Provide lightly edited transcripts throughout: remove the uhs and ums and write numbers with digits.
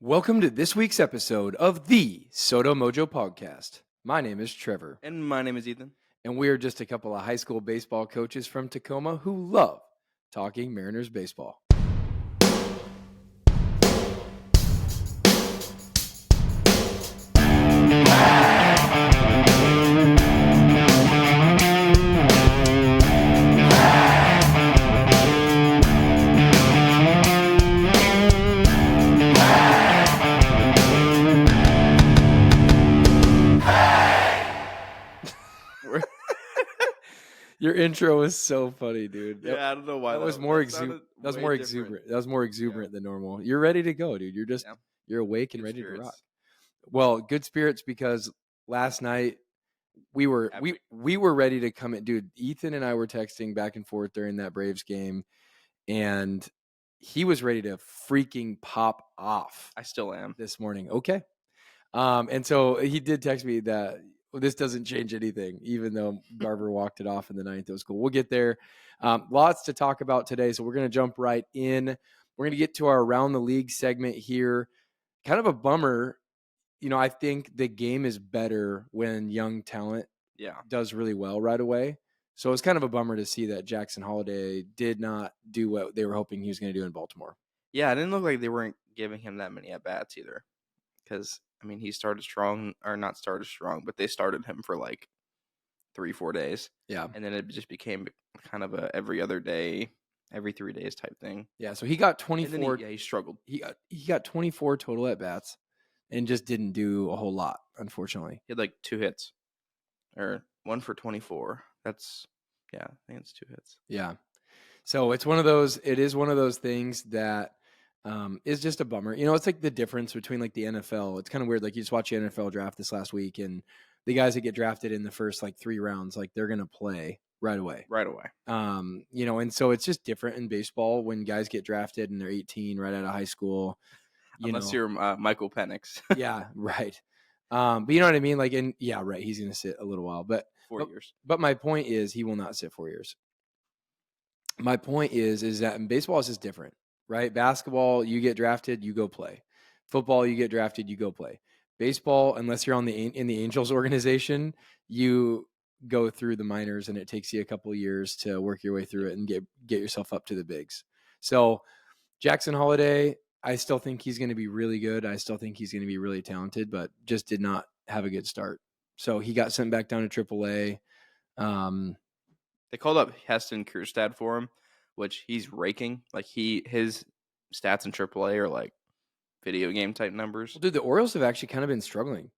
Welcome to this week's episode of the Soto Mojo Podcast. My name is Trevor, And my name is Ethan. and we are just a couple of high school baseball coaches from Tacoma who love talking Mariners baseball. Your intro was so funny, dude. Yeah, I don't know why. That was more exuberant. That was more exuberant than normal. You're ready to go, dude. You're awake and Good ready spirits. to rock. Well, good spirits because last night we were ready to come in. Dude, Ethan and I were texting back and forth during that Braves game, and he was ready to freaking pop off I still am. this morning. Okay. And so he did text me that this doesn't change anything, even though Garver walked it off in the ninth. It was cool. We'll get there. Lots to talk about today, so we're going to jump right in. We're going to get to our Around the League segment here. Kind of a bummer. You know, I think the game is better when young talent does really well right away. So it's kind of a bummer to see that Jackson Holiday did not do what they were hoping he was going to do in Baltimore. Yeah, it didn't look like they weren't giving him that many at-bats either. Because, I mean, he started strong, or not started strong, but they started him for like 3-4 days. Yeah. And then it just became kind of a every other day, every 3 days type thing. Yeah, so he got 24. He struggled. He got 24 total at-bats and just didn't do a whole lot, unfortunately. He had like 2 hits. Or 1 for 24. I think it's 2 hits. Yeah. So it is one of those things that is just a bummer. You know, it's like the difference between like the NFL. It's kind of weird. Like you just watch the NFL draft this last week, and the guys that get drafted in the first like 3 rounds, like they're going to play right away. Right away. You know, and so it's just different in baseball when guys get drafted and they're 18 right out of high school. Unless you're Michael Penix. Yeah, right. But you know what I mean? Like, right. He's going to sit a little while, but 4 years. But my point is, he will not sit 4 years. My point is that in baseball, it's just different, right? Basketball, you get drafted, you go play. Football, you get drafted, you go play. Baseball, unless you're in the Angels organization, you go through the minors, and it takes you a couple of years to work your way through it and get yourself up to the bigs. So Jackson Holiday, I still think he's going to be really good. I still think he's going to be really talented, but just did not have a good start. So he got sent back down to AAA. They called up Heston Kjerstad for him, which he's raking. Like his stats in AAA are like video game type numbers. Well, dude, the Orioles have actually kind of been struggling.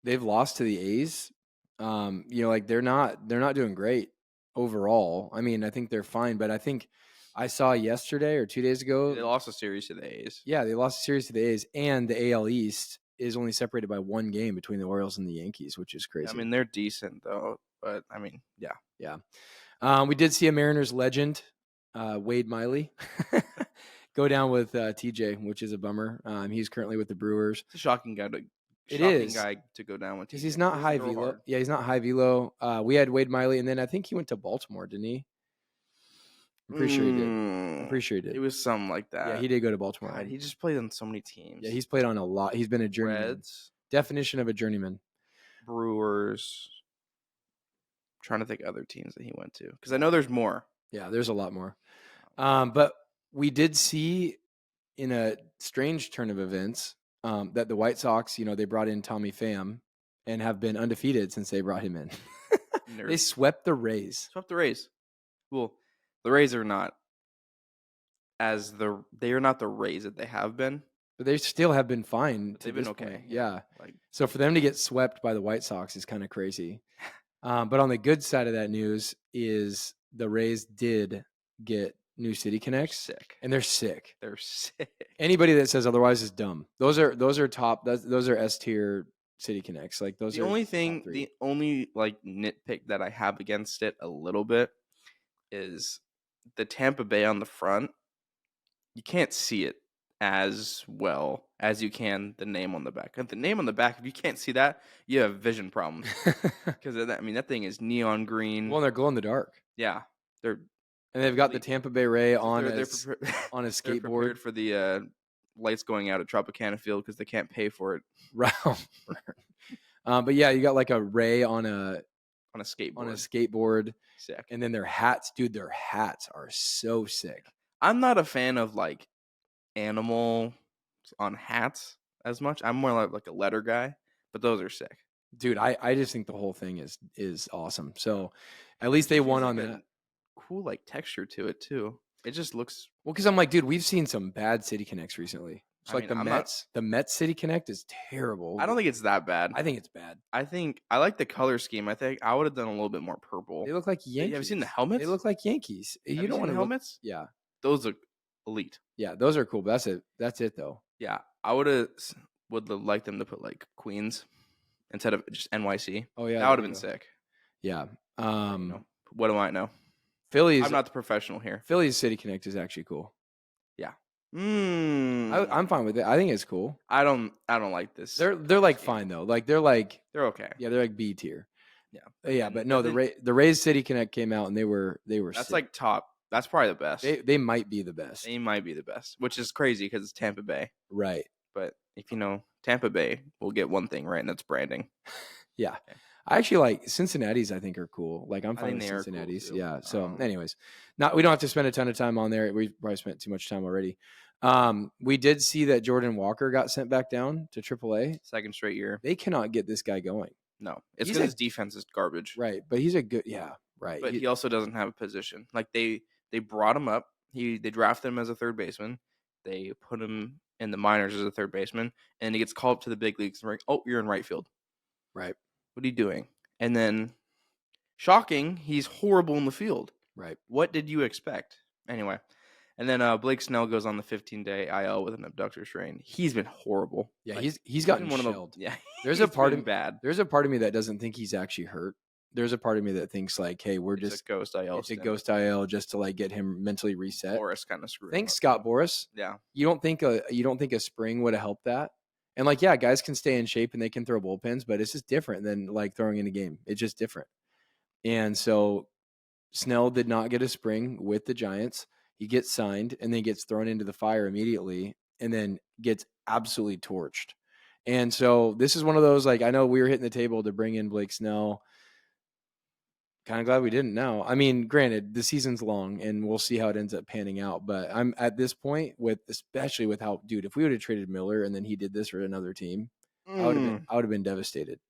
They've lost to the A's. You know, like they're not doing great overall. I mean, I think they're fine, but I think I saw yesterday or 2 days ago they lost a series to the A's. Yeah, they lost a series to the A's, and the AL East is only separated by 1 game between the Orioles and the Yankees, which is crazy. I mean, they're decent though, but I mean, yeah. Yeah. We did see a Mariners legend, Wade Miley, go down with TJ, which is a bummer. He's currently with the Brewers. It's a shocking guy to go down with. Because he's not high velo. Yeah, he's not high velo. We had Wade Miley, and then I think he went to Baltimore, didn't he? I'm pretty sure he did. It was something like that. Yeah, he did go to Baltimore. God, he just played on so many teams. Yeah, he's played on a lot. He's been a journeyman. Reds. Definition of a journeyman. Brewers. I'm trying to think of other teams that he went to, because I know there's more. Yeah, there's a lot more. But we did see in a strange turn of events that the White Sox, you know, they brought in Tommy Pham and have been undefeated since they brought him in. They swept the Rays. Well, the Rays are not they are not the Rays that they have been. But they still have been fine. They've been okay. Point. Yeah. So for them to get swept by the White Sox is kind of crazy. But on the good side of that news is the Rays did get new City Connects. Sick. And they're sick. They're sick. Anybody that says otherwise is dumb. Those are top. Those are S tier City Connects. Like those. The only like nitpick that I have against it a little bit is the Tampa Bay on the front. You can't see it as well as you can the name on the back. And the name on the back, if you can't see that, you have vision problems. Because that thing is neon green. Well, they're glow in the dark. Yeah, they've got the Tampa Bay Ray on they're on a skateboard for the lights going out at Tropicana Field because they can't pay for it Right. But yeah, you got like a Ray on a on a skateboard. Sick. And then their hats, dude, their hats are so sick. I'm not a fan of like animal on hats as much. I'm more like a letter guy, but those are sick. Dude, I just think the whole thing is awesome. So at least they won on that. Cool like texture to it too. It just looks well, because I'm like, dude, we've seen some bad City Connects recently. So like the Mets City Connect is terrible. I don't think it's that bad. I think it's bad. I like the color scheme. I think I would have done a little bit more purple. They look like Yankees. Have you seen the helmets? They look like Yankees. You don't want helmets? Yeah. Those are elite. Yeah, those are cool. But that's it though. Yeah. I would like them to put like Queens instead of just NYC. Oh yeah. That would have been sick. Yeah. What do I know? Philly's I'm not the professional here. Philly's City Connect is actually cool. Yeah. I'm fine with it. I think it's cool. I don't like this. They're like fine though. Like they're okay. Yeah, they're like B tier. Yeah. Yeah, but no, the Rays City Connect came out and they were That's sick. like top. That's probably the best. They might be the best. They might be the best, which is crazy because it's Tampa Bay. Right. But if you know Tampa Bay, will get one thing right, and that's branding. Yeah. Okay. I actually like Cincinnati's. I think are cool. Like I'm fine with Cincinnati's. Cool yeah. So, anyways, we don't have to spend a ton of time on there. We've probably spent too much time already. We did see that Jordan Walker got sent back down to AAA. Second straight year. They cannot get this guy going. No, it's because his defense is garbage. Right, but he's a good. Yeah, right. But he also doesn't have a position. Like they brought him up. They drafted him as a third baseman. They put him in the minors as a third baseman, and he gets called up to the big leagues. And we're like, oh, you're in right field. Right. What are you doing? And then, shocking, he's horrible in the field. Right. What did you expect? Anyway, and then Blake Snell goes on the 15-day IL with an abductor strain. He's been horrible. Yeah, like, he's gotten one shelled. Yeah, there's a part of bad. There's a part of me that doesn't think he's actually hurt. There's a part of me that thinks like, hey, we're just a ghost IL. It's a ghost IL just to like get him mentally reset. Boris kind of screwed. Thanks, Scott Boris. Yeah. You don't think a spring would have helped that? And like, yeah, guys can stay in shape and they can throw bullpens, but it's just different than like throwing in a game. It's just different. And so Snell did not get a spring with the Giants. He gets signed and then gets thrown into the fire immediately and then gets absolutely torched. And so this is one of those, like, I know we were hitting the table to bring in Blake Snell. Kind of glad we didn't now. I mean, granted, the season's long and we'll see how it ends up panning out. But I'm at this point especially with how, dude, if we would have traded Miller and then he did this for another team, I would have been devastated.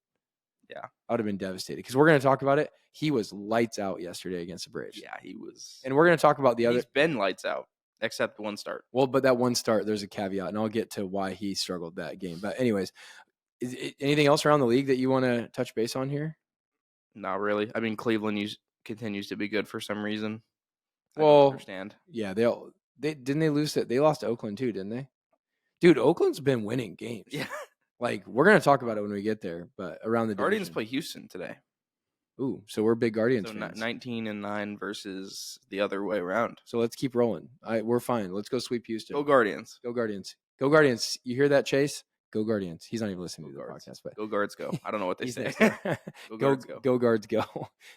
Yeah. I would have been devastated because we're going to talk about it. He was lights out yesterday against the Braves. Yeah, he was. And we're going to talk about the other. He's been lights out except one start. Well, but that one start, there's a caveat, and I'll get to why he struggled that game. But anyways, anything else around the league that you want to touch base on here? Not really. I mean, Cleveland continues to be good for some reason. I don't understand. Yeah, they didn't they lose it? They lost to Oakland too, didn't they? Dude, Oakland's been winning games. Yeah. Like, we're going to talk about it when we get there, but around the Guardians division. play Houston today. Ooh, so we're big Guardians fans. 19-9 versus the other way around. So let's keep rolling. We're fine. Let's go sweep Houston. Go Guardians. Go Guardians. Go Guardians. You hear that, Chase? Go Guardians. He's not even listening to the podcast, but go Guards go. I don't know what they say. Go Guards go. Go Guards go.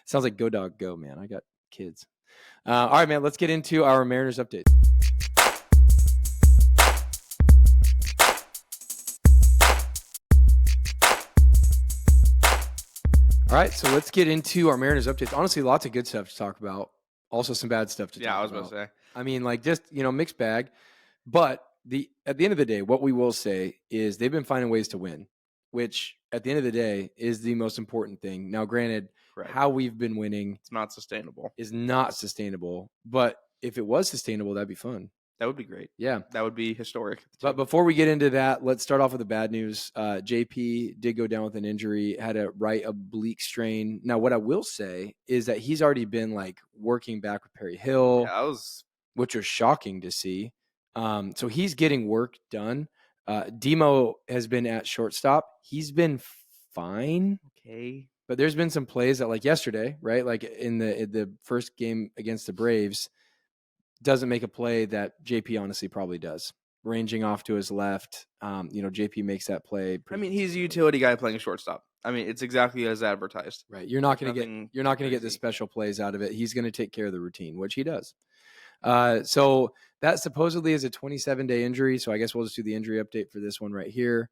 Sounds like go dog go, man. I got kids. All right, man. Let's get into our Mariners update. All right, so let's get into our Mariners updates. Honestly, lots of good stuff to talk about. Also, some bad stuff to talk about. Yeah, I was about to say. I mean, like, just, mixed bag. But at the end of the day, what we will say is they've been finding ways to win, which at the end of the day is the most important thing. Now, granted, how we've been winning is not sustainable. But if it was sustainable, that'd be fun. That would be great. Yeah. That would be historic. But before we get into that, let's start off with the bad news. JP did go down with an injury, had a right oblique strain. Now, what I will say is that he's already been like working back with Perry Hill, which was shocking to see. So he's getting work done. Demo has been at shortstop. He's been fine. Okay. But there's been some plays that, like yesterday, right? Like in the first game against the Braves, doesn't make a play that JP honestly probably does. Ranging off to his left, JP makes that play. He's a utility guy playing shortstop. I mean, it's exactly as advertised. Right. You're not going to get the special plays out of it. He's going to take care of the routine, which he does. So That supposedly is a 27-day injury, so I guess we'll just do the injury update for this one right here.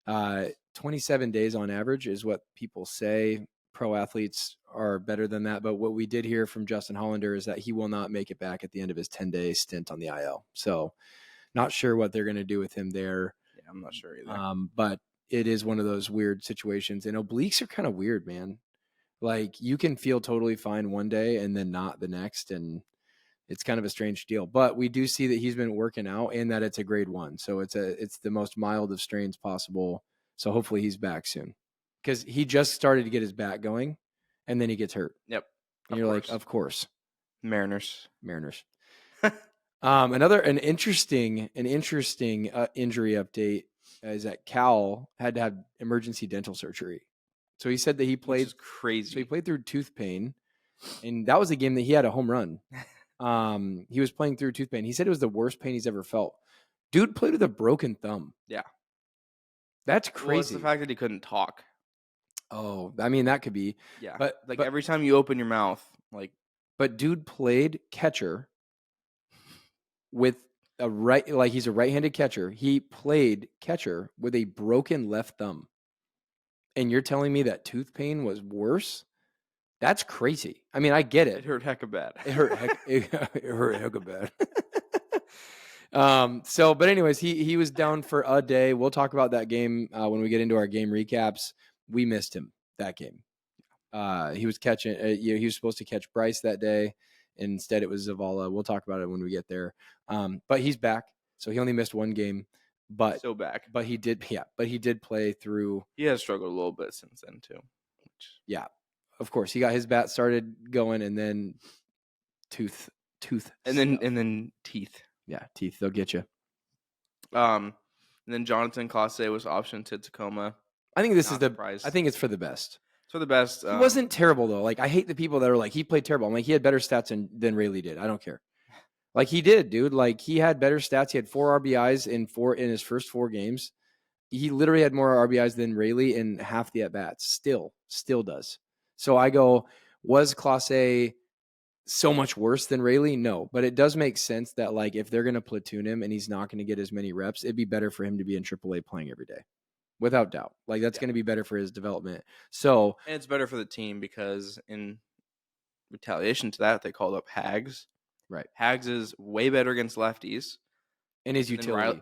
27 days on average is what people say. Pro athletes are better than that, but what we did hear from Justin Hollander is that he will not make it back at the end of his 10-day stint on the IL. So not sure what they're going to do with him there. Yeah, I'm not sure either. But it is one of those weird situations, and obliques are kind of weird, man. Like you can feel totally fine one day and then not the next, and it's kind of a strange deal. But we do see that he's been working out and that it's a grade 1. So it's the most mild of strains possible. So hopefully he's back soon, because he just started to get his back going and then he gets hurt. Yep. And you're like, of course. Mariners. An interesting injury update is that Cal had to have emergency dental surgery. So he said that he played, which is crazy. So he played through tooth pain, and that was a game that he had a home run. He was playing through tooth pain. He said it was the worst pain he's ever felt. Dude played with a broken thumb. Yeah. That's crazy. Well, it's the fact that he couldn't talk. Oh, I mean, that could be. Yeah. But every time you open your mouth, like. But dude played catcher with he's a right-handed catcher. He played catcher with a broken left thumb. And you're telling me that tooth pain was worse? That's crazy. I mean, I get it. It hurt hecka bad. It hurt hecka bad. But anyways, he was down for a day. We'll talk about that game when we get into our game recaps. We missed him that game. He was catching. He was supposed to catch Bryce that day. Instead, it was Zavala. We'll talk about it when we get there. But he's back, so he only missed one game. But so back. But he did. Yeah. But he did play through. He has struggled a little bit since then too. Yeah. Of course, he got his bat started going, and then tooth, and then teeth. Yeah, teeth. They'll get you. And then Jonathan Clase was optioned to Tacoma. I think this is I think it's for the best. It's for the best. He wasn't terrible though. Like I hate the people that are like he played terrible. I'm like he had better stats than Rayleigh did. I don't care. Like he did, dude. Like he had better stats. He had 4 RBIs in his first 4 games. He literally had more RBIs than Rayleigh in half the at bats. Still does. So I go, was Clase so much worse than Rayleigh? No, but it does make sense that like if they're going to platoon him and he's not going to get as many reps, it'd be better for him to be in AAA playing every day, without doubt. Like that's going to be better for his development. So and it's better for the team because in retaliation to that, they called up Hags. Right, Hags is way better against lefties, and his utility.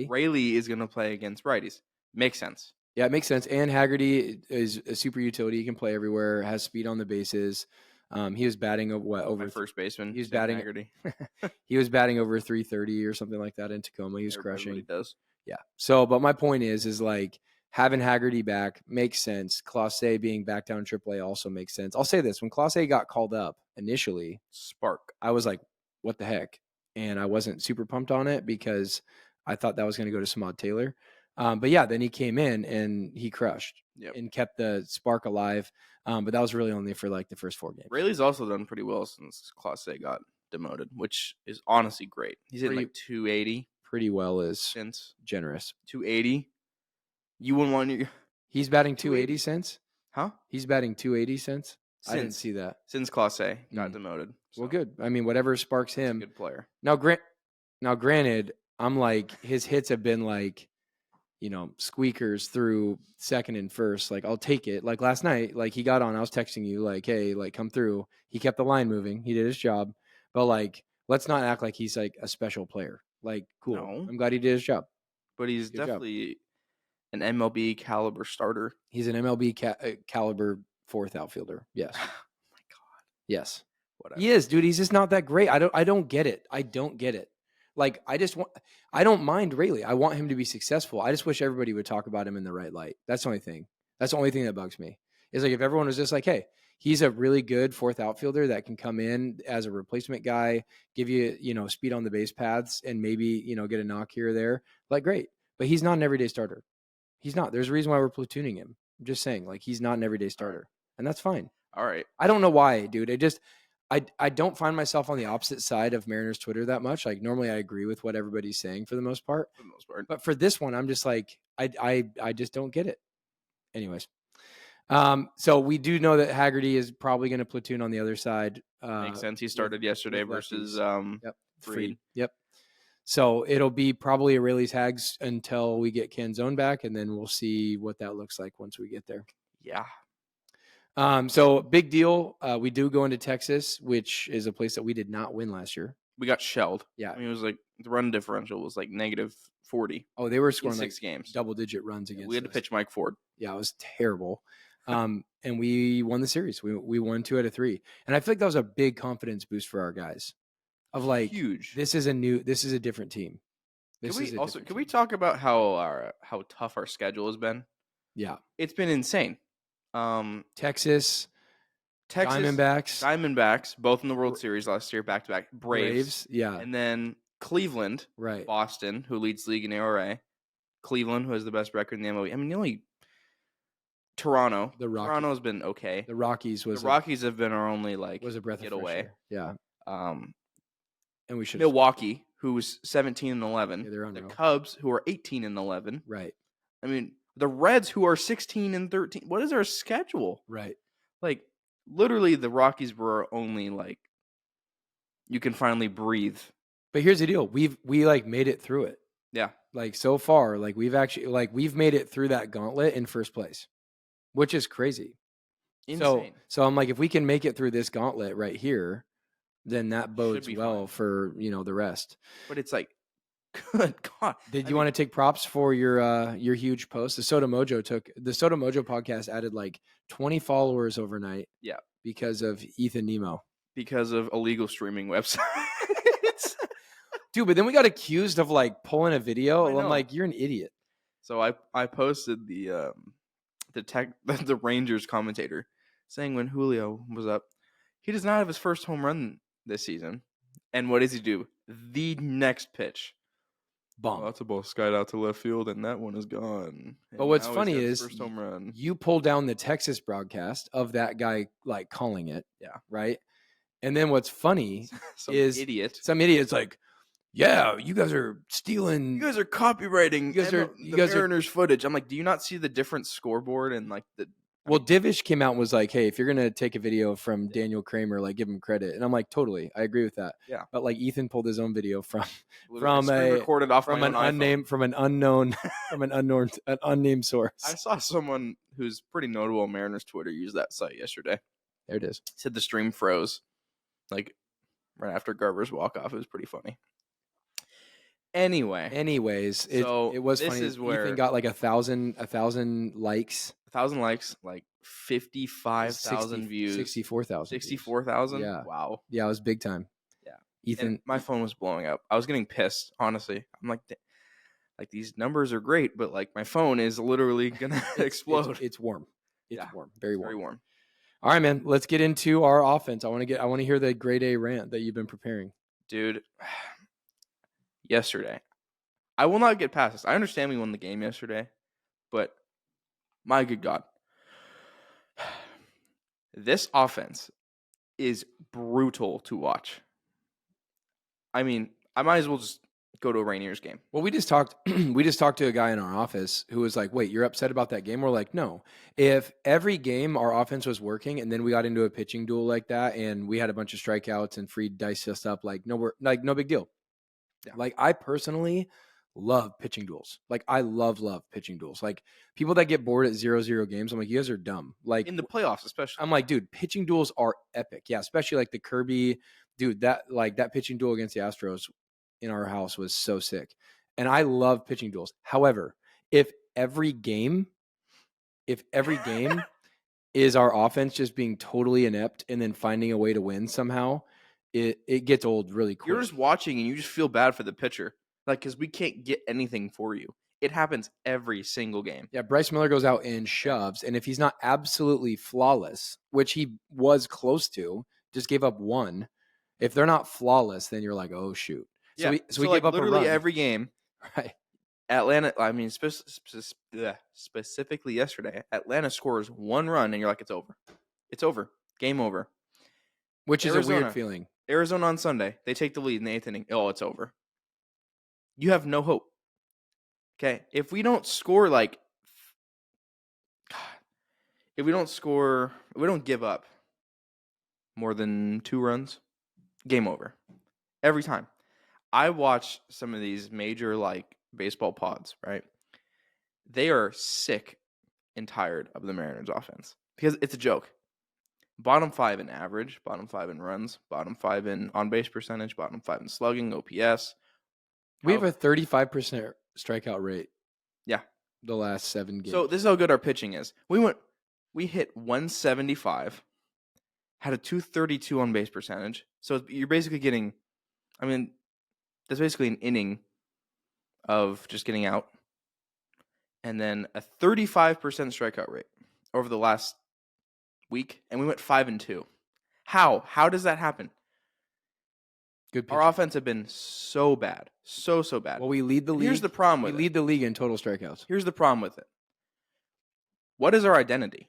Rayleigh is going to play against righties. Makes sense. Yeah, it makes sense. And Haggerty is a super utility. He can play everywhere, has speed on the bases. He was batting over my first baseman. He was batting Haggerty. He was batting over 330 or something like that in Tacoma. He was crushing. Does. Yeah. So, but my point is like having Haggerty back makes sense. Clase being back down in AAA also makes sense. I'll say this: when Clase got called up initially, I was like, "What the heck?" And I wasn't super pumped on it because I thought that was going to go to Samad Taylor. But yeah, then he came in and he crushed and kept the spark alive. But that was really only for like the first 4 games. Rayleigh's also done pretty well since Clase got demoted, which is honestly great. He's hitting like 280. Pretty well is generous. 280. You wouldn't want your. He's batting 280 since? Huh? He's batting 280 since? I didn't see that. Since Clase got demoted. So. Well, good. I mean, whatever sparks him. He's a good player. Now, granted, I'm like, his hits have been like, squeakers through second and first. Like, I'll take it. Like last night, like he got on, I was texting you like, hey, like come through. He kept the line moving. He did his job. But like, let's not act like he's like a special player. Like, cool. No. I'm glad he did his job. But he's definitely an MLB caliber starter. He's an MLB caliber 4th outfielder. Yes. Oh my God. Yes. Whatever. He is, dude. He's just not that great. I don't get it. I don't get it. Like, I don't mind Rayleigh. I want him to be successful. I just wish everybody would talk about him in the right light. That's the only thing. That's the only thing that bugs me. Is like if everyone was just like, hey, he's a really good 4th outfielder that can come in as a replacement guy, give you, speed on the base paths and maybe, get a knock here or there. Like, great. But he's not an everyday starter. He's not. There's a reason why we're platooning him. I'm just saying, like, he's not an everyday starter. And that's fine. All right. I don't know why, dude. I don't find myself on the opposite side of Mariners Twitter that much. Like normally I agree with what everybody's saying for the most part. But for this one, I'm just like, I just don't get it. Anyways. So we do know that Haggerty is probably going to platoon on the other side. Makes sense. He started yesterday with versus lefties. Yep. Freed. Yep. So it'll be probably Aurelius Hags until we get Canzone back, and then we'll see what that looks like once we get there. Yeah. So big deal. We do go into Texas, which is a place that we did not win last year. We got shelled. Yeah. I mean, it was like the run differential was like -40. Oh, they were scoring six like games, double-digit runs against us. We had to pitch Mike Ford. Yeah, it was terrible. And we won the series. We won 2 out of 3. And I feel like that was a big confidence boost for our guys. Of like, huge. This is a different team. Can we talk about how tough our schedule has been? Yeah. It's been insane. Texas, Diamondbacks, both in the World Series last year, back to back. Braves, yeah, and then Cleveland, right? Boston, who leads the league in ERA. Cleveland, who has the best record in the MLB. I mean, the only Toronto. Toronto's been okay. The Rockies have been our only was a breath get of fresh away. air. Yeah. And we should Milwaukee, who was 17-11. Yeah, they're on the row. Cubs, who are 18-11. Right. I mean, the Reds, who are 16-13. What is our schedule? Right. Like, literally, the Rockies were only like, you can finally breathe. But here's the deal: we made it through it. Yeah. Like so far, we've made it through that gauntlet in first place, which is crazy. Insane. So I'm like, if we can make it through this gauntlet right here, then that bodes well for the rest. But it's like, good God. Did you want to take props for your huge post? The Soto Mojo podcast added like 20 followers overnight. Yeah. Because of Ethan Nemo. Because of illegal streaming websites. Dude, but then we got accused of like pulling a video. I'm like, you're an idiot. So I posted the Rangers commentator saying when Julio was up, he does not have his first home run this season. And what does he do? The next pitch. Bomb. Oh, that's a ball skied out to left field, and that one is gone. And but what's funny is first home run. You pull down the Texas broadcast of that guy like calling it. Yeah. Right. And then what's funny is some idiot's like, yeah, you guys are stealing. You guys are copywriting. You guys Mariners footage. I'm like, do you not see the different scoreboard and like the? Well, Divish came out and was like, hey, if you're gonna take a video from Daniel Kramer, like give him credit. And I'm like, totally, I agree with that. Yeah. But like Ethan pulled his own video from an unnamed source. I saw someone who's pretty notable on Mariners Twitter use that site yesterday. There it is. Said the stream froze, like right after Garver's walk off. It was pretty funny. Anyways, it was funny. This is where Ethan got like 1,000 likes. 1,000 likes, like 55,000 views. 64,000. 64,000? Yeah. Wow. Yeah, it was big time. Yeah. Ethan. And my phone was blowing up. I was getting pissed, honestly. I'm like these numbers are great, but like my phone is literally gonna explode. It's warm. It's warm. Very warm. Very warm. All right, man. Let's get into our offense. I want to hear the grade A rant that you've been preparing. Dude, yesterday. I will not get past this. I understand we won the game yesterday, but my good God. This offense is brutal to watch. I mean, I might as well just go to a Rainiers game. Well, we just talked to a guy in our office who was like, wait, you're upset about that game? We're like, no. If every game our offense was working and then we got into a pitching duel like that and we had a bunch of strikeouts and Freed diced us up, no big deal. Yeah. Like, I personally love pitching duels. Like, I love pitching duels. Like, people that get bored at 0-0 games, I'm like, you guys are dumb. Like, in the playoffs, especially. I'm like, dude, pitching duels are epic. Yeah, especially like the Kirby, dude, that pitching duel against the Astros in our house was so sick. And I love pitching duels. However, if every game is our offense just being totally inept and then finding a way to win somehow, it gets old really quick. You're just watching and you just feel bad for the pitcher. Like, because we can't get anything for you. It happens every single game. Yeah, Bryce Miller goes out and shoves. And if he's not absolutely flawless, which he was close to, just gave up one. If they're not flawless, then you're like, oh, shoot. So we like gave up literally a run. every game. Right. Atlanta, I mean, specifically yesterday, Atlanta scores one run and you're like, it's over. It's over. Game over. Which is a weird feeling. Arizona on Sunday, they take the lead in the 8th inning. Oh, it's over. You have no hope. Okay, if we don't score if we don't give up more than 2 runs, game over. Every time. I watch some of these major like baseball pods, right? They are sick and tired of the Mariners offense because it's a joke. Bottom 5 in average, bottom 5 in runs, bottom 5 in on-base percentage, bottom 5 in slugging, OPS. We have a 35% strikeout rate. Yeah. The last 7 games. So this is how good our pitching is. We hit 175, had a 232 on-base percentage. So you're basically getting, I mean, that's basically an inning of just getting out. And then a 35% strikeout rate over the last week, and we went 5-2. How does that happen? Good pitching. Our offense have been so bad, so bad. Well, we lead the league. Here's the problem with it. We lead the league in total strikeouts. Here's the problem with it. What is our identity?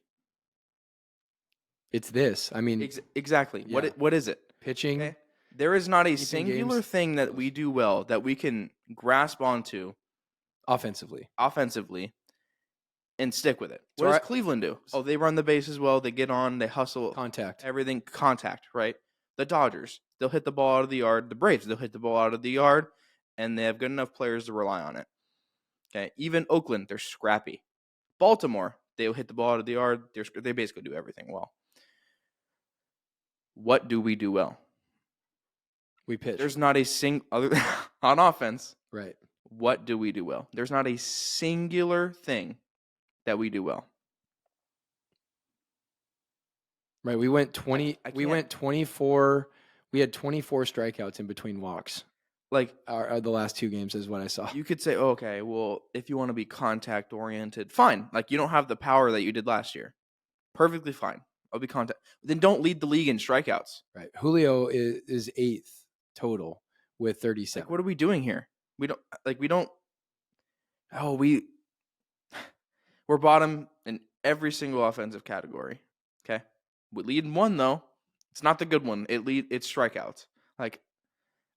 It's this. I mean, exactly. Yeah. What is it? Pitching. Okay. There is not a singular thing that we do well that we can grasp onto offensively, and stick with it. So What does Cleveland do? Oh, they run the bases well. They get on. They hustle. Contact. Everything contact, right? The Dodgers, they'll hit the ball out of the yard. The Braves, they'll hit the ball out of the yard, and they have good enough players to rely on it. Okay. Even Oakland, they're scrappy. Baltimore, they'll hit the ball out of the yard. They basically do everything well. What do we do well? We pitch. There's not a other on offense. Right. What do we do well? There's not a singular thing that we do well. Right. We went 20. We went 24. We had 24 strikeouts in between walks. Like the last 2 games is what I saw. You could say, oh, okay, well, if you want to be contact oriented, fine. Like you don't have the power that you did last year. Perfectly fine. I'll be contact. Then don't lead the league in strikeouts. Right. Julio is 8th total with 37. Like, what are we doing here? We don't. Oh, we're bottom in every single offensive category. Okay, we lead in one though. It's not the good one. It's strikeouts. Like,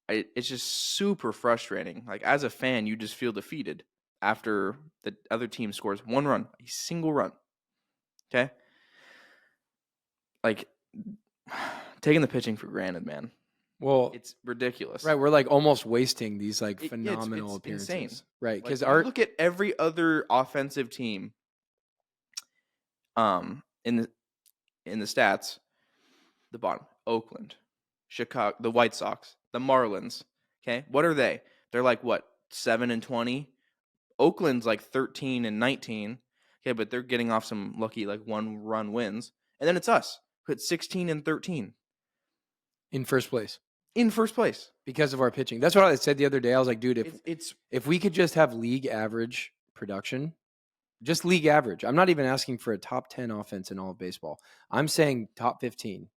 it's just super frustrating. Like as a fan, you just feel defeated after the other team scores 1 run, a single run. Okay, like taking the pitching for granted, man. Well, it's ridiculous. Right, we're like almost wasting these like phenomenal it's appearances. Insane. Right, because look at every other offensive team in the stats, the bottom, Oakland, Chicago, the White Sox, the Marlins, okay? What are they? They're like what, 7-20? Oakland's like 13-19. Okay, but they're getting off some lucky like 1-run wins. And then it's us, who hit 16-13. In first place. In first place. Because of our pitching. That's what I said the other day. I was like, dude, if we could just have league average production, just league average. I'm not even asking for a top 10 offense in all of baseball. I'm saying top 15.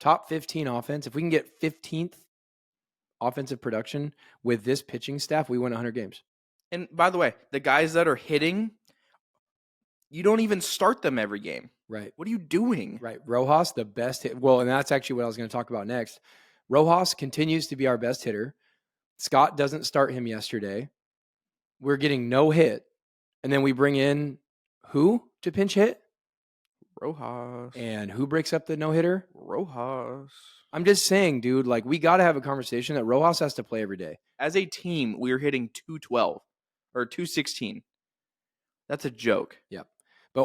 Top 15 offense. If we can get 15th offensive production with this pitching staff, we win 100 games. And by the way, the guys that are hitting, you don't even start them every game. Right. What are you doing? Right. Rojas, the best hit. Well, and that's actually what I was going to talk about next. Rojas continues to be our best hitter. Scott doesn't start him yesterday. We're getting no hit. And then we bring in who to pinch hit? Rojas. And who breaks up the no-hitter? Rojas. I'm just saying, dude, like we got to have a conversation that Rojas has to play every day. As a team, we are hitting 212 or 216. That's a joke. Yep. But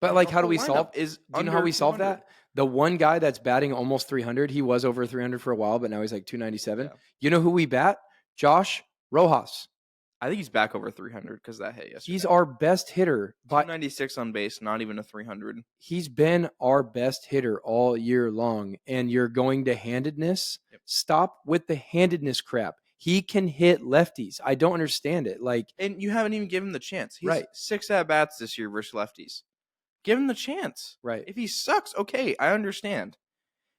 But like, how do we solve? Do you know how we solve 200. that? The one guy that's batting almost 300, he was over 300 for a while, but now he's like 297. Yeah. You know who we bat? Josh Rojas. I think he's back over 300 because that hit yesterday. He's our best hitter. 296 on base, not even a 300. He's been our best hitter all year long, and you're going to handedness? Yep. Stop with the handedness crap. He can hit lefties. I don't understand it. And you haven't even given him the chance. He's right. 6 at-bats this year versus lefties. Give him the chance. Right. If he sucks, okay, I understand.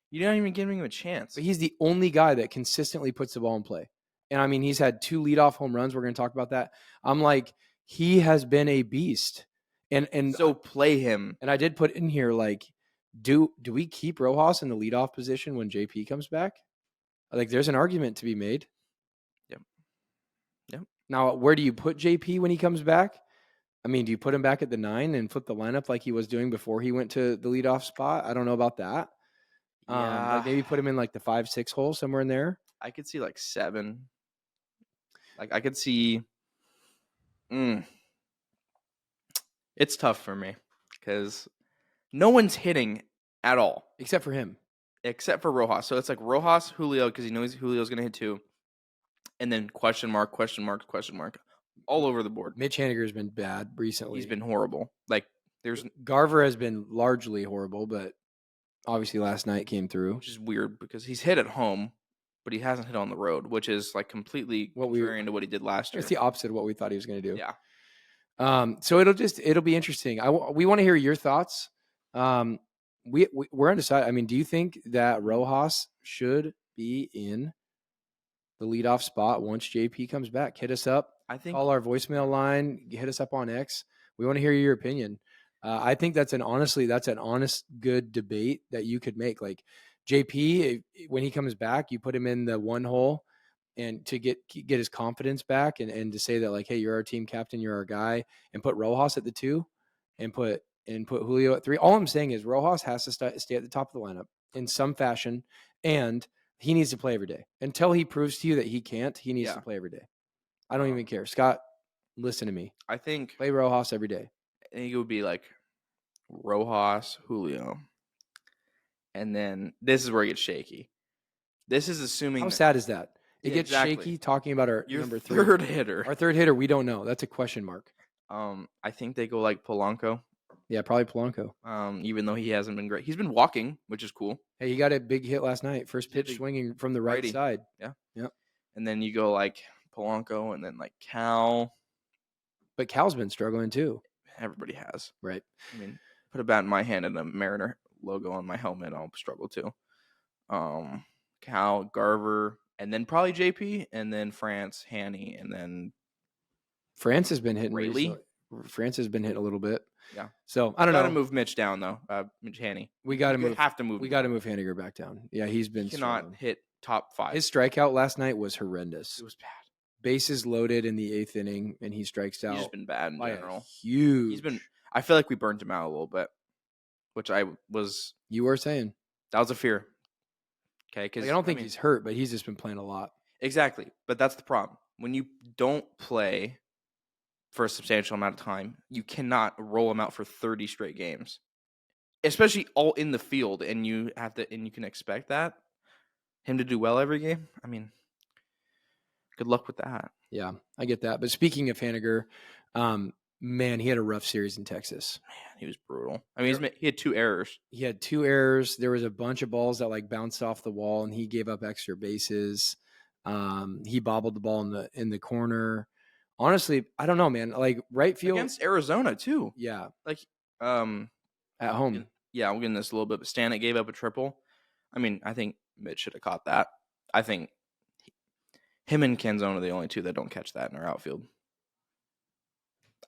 You're not even giving him a chance. But he's the only guy that consistently puts the ball in play. And I mean, he's had 2 leadoff home runs. We're going to talk about that. I'm like, he has been a beast. And so play him. And I did put in here, like, do we keep Rojas in the leadoff position when JP comes back? Like, there's an argument to be made. Yep. Now, where do you put JP when he comes back? I mean, do you put him back at the 9 and flip the lineup like he was doing before he went to the leadoff spot? I don't know about that. Like Yeah, maybe put him in like the 5-6 hole somewhere in there. I could see like 7. Like I could see. It's tough for me because no one's hitting at all Except for him. except for Rojas. So it's like Rojas, Julio, because he knows Julio's going to hit 2, and then question mark, all over the board. Mitch Haniger has been bad recently. He's been horrible. Like there's, Garver has been largely horrible, but obviously last night came through. which is weird because he's hit at home, but he hasn't hit on the road, which is like completely contrarian to what he did last year. It's the opposite of what we thought he was going to do. Yeah. So it'll be interesting. We want to hear your thoughts. We're undecided. I mean, do you think that Rojas should be in the leadoff spot once JP comes back? Hit us up. I think Call our voicemail line. Hit us up on X. We want to hear your opinion. I think that's an honest, good debate that you could make. Like JP, when he comes back, you put him in the 1 hole, and to get his confidence back, and to say that like, hey, you're our team captain, you're our guy, and put Rojas at the 2, and put Julio at 3. All I'm saying is Rojas has to stay at the top of the lineup in some fashion, and he needs to play every day until he proves to you that he can't. He needs to play every day. I don't even care. Scott, listen to me. I think Play Rojas every day. I think it would be like Rojas, Julio, and then this is where it gets shaky. This is assuming How sad is that? It gets exactly. shaky talking about our Your number 3. third hitter. Our third hitter, we don't know. That's a question mark. I think they go like Polanco. Yeah, probably Polanco. Even though he hasn't been great. He's been walking, which is cool. Hey, he got a big hit last night. First pitch swinging from the right righty. side. Yeah. Yep. And then you go like Polanco and then like Cal. But Cal's been struggling too. Everybody has. Right. I mean, put a bat in my hand and a Mariner logo on my helmet, I'll struggle too. Cal, Garver, and then probably JP, and then France, Hanny, and then France has been hitting Rayleigh. France has been hitting a little bit. Yeah. So I don't know. Got to move Mitch down though. Mitch Hanny. We got to move. Have to move. We got to move Haniger back down. Yeah, he's been. He cannot struggling. hit top 5. His strikeout last night was horrendous. It was bad. Bases loaded in the 8th inning, and he strikes out. He's just been bad in general. Huge. He's been. I feel like we burnt him out a little bit, which I was. You were saying that was a fear. Okay, because I don't think he's hurt, but he's just been playing a lot. Exactly, but that's the problem. When you don't play for a substantial amount of time, you cannot roll him out for 30 straight games, especially all in the field, and you have to, and you can expect him to do well every game. I mean, good luck with that. Yeah, I get that. But speaking of Haniger, man, he had a rough series in Texas. Man, he was brutal. I mean, he had 2 errors. He had 2 errors. There was a bunch of balls that like bounced off the wall, and he gave up extra bases. He bobbled the ball in the corner. Honestly, I don't know, man. Like right field against Arizona too. Yeah, like at home. Yeah, I'm getting this a little bit. But Stanek gave up a triple. I mean, I think Mitch should have caught that. I think him and Canzone are the only 2 that don't catch that in our outfield.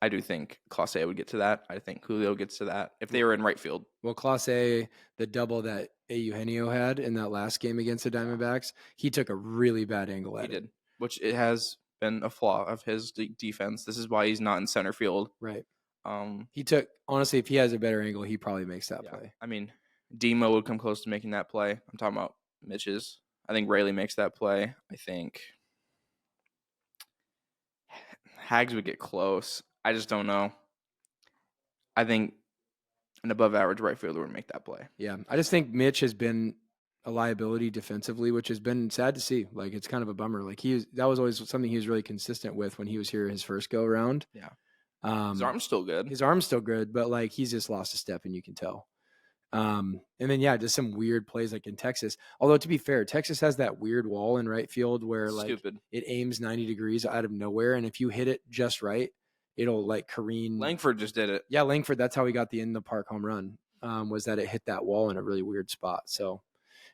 I do think Clase would get to that. I think Julio gets to that if they were in right field. Well, Clase, the double that Eugenio had in that last game against the Diamondbacks, he took a really bad angle at it. He did, which it has been a flaw of his defense. This is why he's not in center field. Right. He took, honestly, if he has a better angle, he probably makes that play. I mean, Demo would come close to making that play. I'm talking about Mitch's. I think Rayleigh makes that play. I think Hags would get close. I just don't know. I think an above-average right fielder would make that play. Yeah, I just think Mitch has been a liability defensively, which has been sad to see. Like, it's kind of a bummer. Like, that was always something he was really consistent with when he was here his first go-around. Yeah. His arm's still good. His arm's still good, but, like, he's just lost a step, and you can tell. And then, yeah, just some weird plays like in Texas. Although, to be fair, Texas has that weird wall in right field where, like, it aims 90 degrees out of nowhere, and if you hit it just right, it'll like careen. Langford just did it. Yeah, Langford. That's how he got the in the park home run. Was that it hit that wall in a really weird spot. So,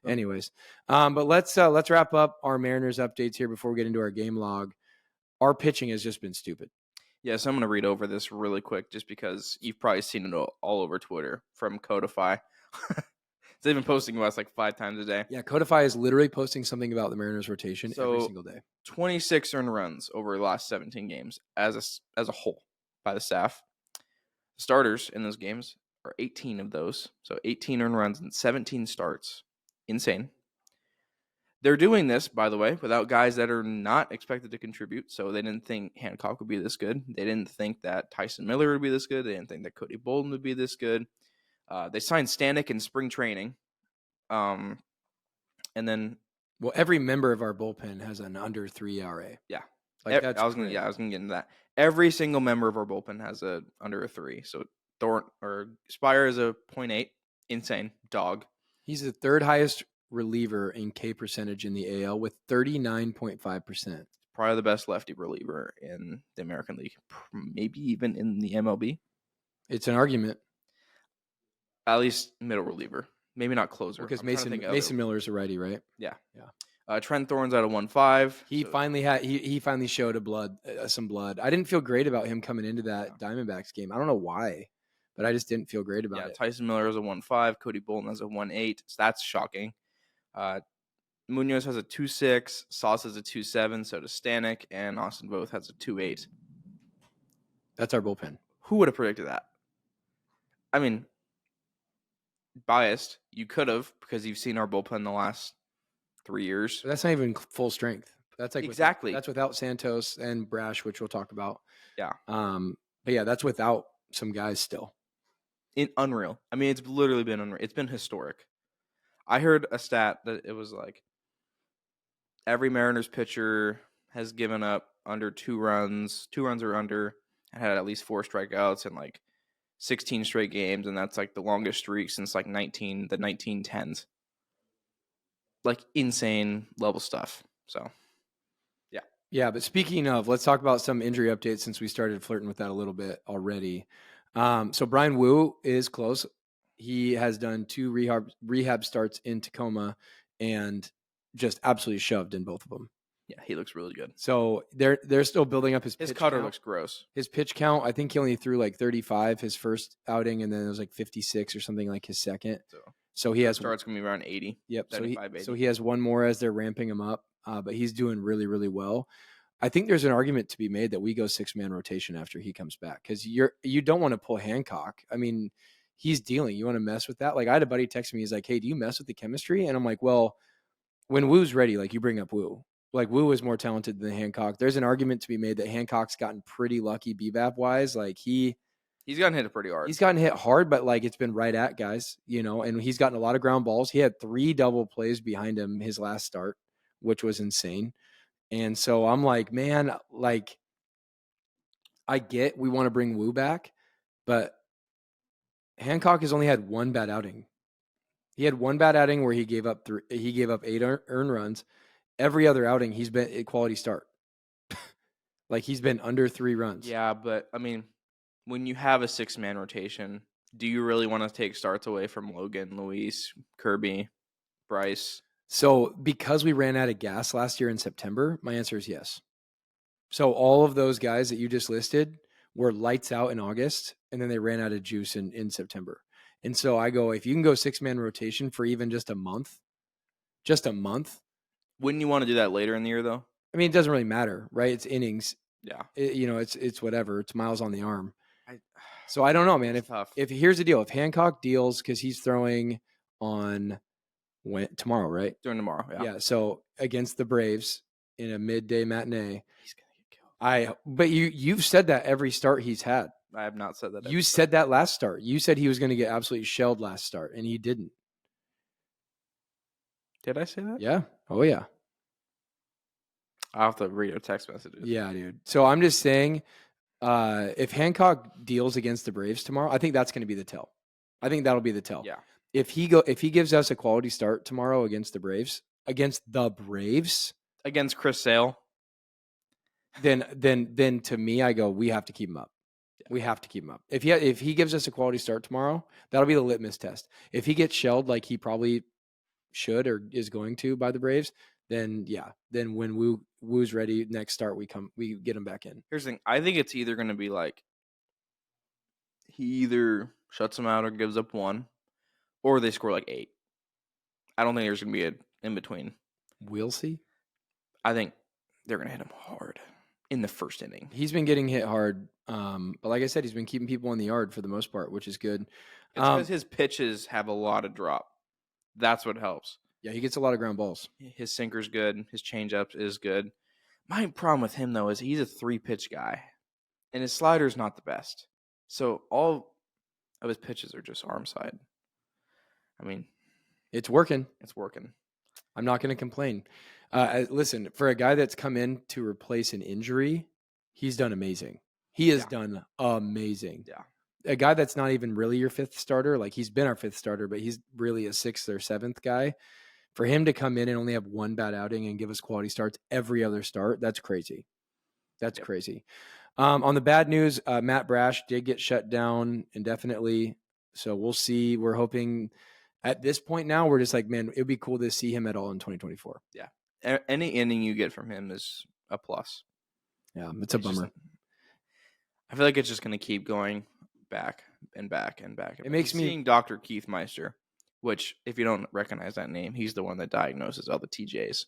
anyways, but let's wrap up our Mariners updates here before we get into our game log. Our pitching has just been stupid. Yeah, so I'm going to read over this really quick just because you've probably seen it all over Twitter from Codify. They've been posting about us like 5 times a day. Yeah, Codify is literally posting something about the Mariners rotation every single day. 26 earned runs over the last 17 games as a whole by the staff. Starters in those games are 18 of those. So 18 earned runs and 17 starts. Insane. They're doing this, by the way, without guys that are not expected to contribute. So they didn't think Hancock would be this good. They didn't think that Tyson Miller would be this good. They didn't think that Cody Bolden would be this good. They signed Stanek in spring training. And then Well, every member of our bullpen has an under 3 ERA. yeah, Like that's I was gonna get into that. Every single member of our bullpen has a under a 3. So Spire is a 0.8. Insane dog. He's the third highest reliever in K percentage in the AL with 39.5%. Probably the best lefty reliever in the American League, maybe even in the MLB. It's an argument. At least middle reliever, maybe not closer. Because Mason Miller's a righty, right? Yeah. Yeah. Trent Thorne's at a 1.5. He finally showed some blood. I didn't feel great about him coming into that Diamondbacks game. I don't know why, but I just didn't feel great about it. Tyson Miller has a 1.5. Cody Bolden has a 1.8. So that's shocking. Munoz has a 2.6. Sauce has a 2.7. So does Stanek, and Austin Voth has a 2.8. That's our bullpen. Who would have predicted that? I mean, biased. You could have, because you've seen our bullpen the last 3 years. But that's not even full strength. That's like exactly. That's without Santos and Brash, which we'll talk about. Yeah. But yeah, that's without some guys still. Unreal. I mean, it's literally been unreal. It's been historic. I heard a stat that it was like every Mariners pitcher has given up under 2 runs or under, and had at least 4 strikeouts in like 16 straight games, and that's like the longest streak since like the 1910s. Like insane level stuff. So, yeah. Yeah, but speaking of, let's talk about some injury updates since we started flirting with that a little bit already. So Brian Wu is close. He has done 2 rehab starts in Tacoma and just absolutely shoved in both of them. Yeah, he looks really good. So they're still building up his pitch cutter count. Looks gross. His pitch count, I think he only threw like 35 his first outing, and then it was like 56 or something like his second. So he has starts gonna be around 80. Yep. So he has one more as they're ramping him up, but he's doing really, really well. I think there's an argument to be made that we go 6-man rotation after he comes back, because you don't want to pull Hancock. I mean, he's dealing. You want to mess with that? Like I had a buddy text me. He's like, "Hey, do you mess with the chemistry?" And I'm like, "Well, when Woo's ready, like you bring up Woo. Like Woo is more talented than Hancock. There's an argument to be made that Hancock's gotten pretty lucky BBAP wise. Like he's gotten hit pretty hard. He's gotten hit hard, but like it's been right at guys, and he's gotten a lot of ground balls. He had 3 double plays behind him his last start, which was insane. And so I'm like, man, like I get we want to bring Woo back, but Hancock has only had 1 bad outing. He had 1 bad outing where he gave up 8 earned runs. Every other outing, he's been a quality start. Like he's been under 3 runs. Yeah, but I mean, when you have a 6-man rotation, do you really want to take starts away from Logan, Luis, Kirby, Bryce? So because we ran out of gas last year in September, my answer is yes. So all of those guys that you just listed were lights out in August, and then they ran out of juice in September. And so I go, if you can go 6-man rotation for even just a month. Wouldn't you want to do that later in the year, though? I mean, it doesn't really matter, right? It's innings. Yeah. It's whatever. It's miles on the arm. So I don't know, man. If here's the deal, if Hancock deals, because he's throwing on tomorrow, right? During tomorrow, yeah. Yeah. So against the Braves in a midday matinee, he's gonna get killed. But you've said that every start he's had. I have not said that. You said that last start. You said he was going to get absolutely shelled last start, and he didn't. Did I say that? Yeah. Oh yeah. I'll have to read your text messages. Yeah, dude. So I'm just saying, if Hancock deals against the Braves tomorrow, I think that's going to be the tell. I think that'll be the tell. Yeah. If he gives us a quality start tomorrow against the Braves, against Chris Sale, then to me, I go, we have to keep him up. Yeah. We have to keep him up. If he gives us a quality start tomorrow, that'll be the litmus test. If he gets shelled like he probably should or is going to by the Braves, then when Woo's ready next start, we get him back in. Here's the thing. I think it's either going to be like he either shuts him out or gives up 1, or they score like 8. I don't think there's going to be an in between. We'll see. I think they're going to hit him hard. in the first inning. He's been getting hit hard. But like I said, he's been keeping people in the yard for the most part, which is good. It's because his pitches have a lot of drop. That's what helps. Yeah, he gets a lot of ground balls. His sinker's good. His changeup is good. My problem with him, though, is he's a 3-pitch guy, and his slider's not the best. So all of his pitches are just arm side. I mean, It's working. it's working. I'm not going to complain. Listen, for a guy that's come in to replace an injury, he's done amazing. He has done amazing. Yeah. A guy that's not even really your fifth starter, like he's been our fifth starter, but he's really a sixth or seventh guy. For him to come in and only have one bad outing and give us quality starts every other start, that's crazy. That's crazy. On the bad news, Matt Brash did get shut down indefinitely. So we'll see. We're hoping at this point now, we're just like, man, it'd be cool to see him at all in 2024. Yeah. Any inning you get from him is a plus. Yeah, it's a bummer. I feel like it's just going to keep going back and back and back. It makes me seeing Dr. Keith Meister, which if you don't recognize that name, he's the one that diagnoses all the TJs.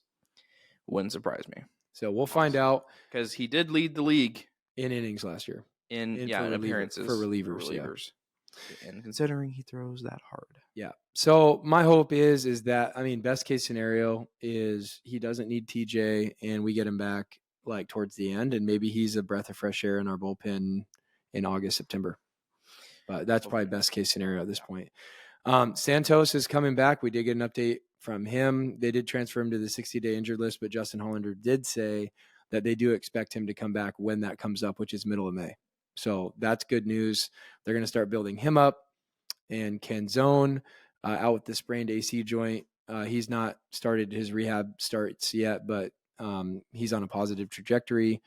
Wouldn't surprise me. So we'll find out because he did lead the league in innings last year. In appearances for relievers. And considering he throws that hard. Yeah. So my hope is that, I mean, best case scenario is he doesn't need TJ and we get him back like towards the end, and maybe he's a breath of fresh air in our bullpen in August, September. But that's probably best case scenario at this point. Santos is coming back. We did get an update from him. They did transfer him to the 60-day injured list, but Justin Hollander did say that they do expect him to come back when that comes up, which is middle of May. So that's good news. They're going to start building him up. And Canzone out with the sprained AC joint. He's not started his rehab starts yet, but he's on a positive trajectory.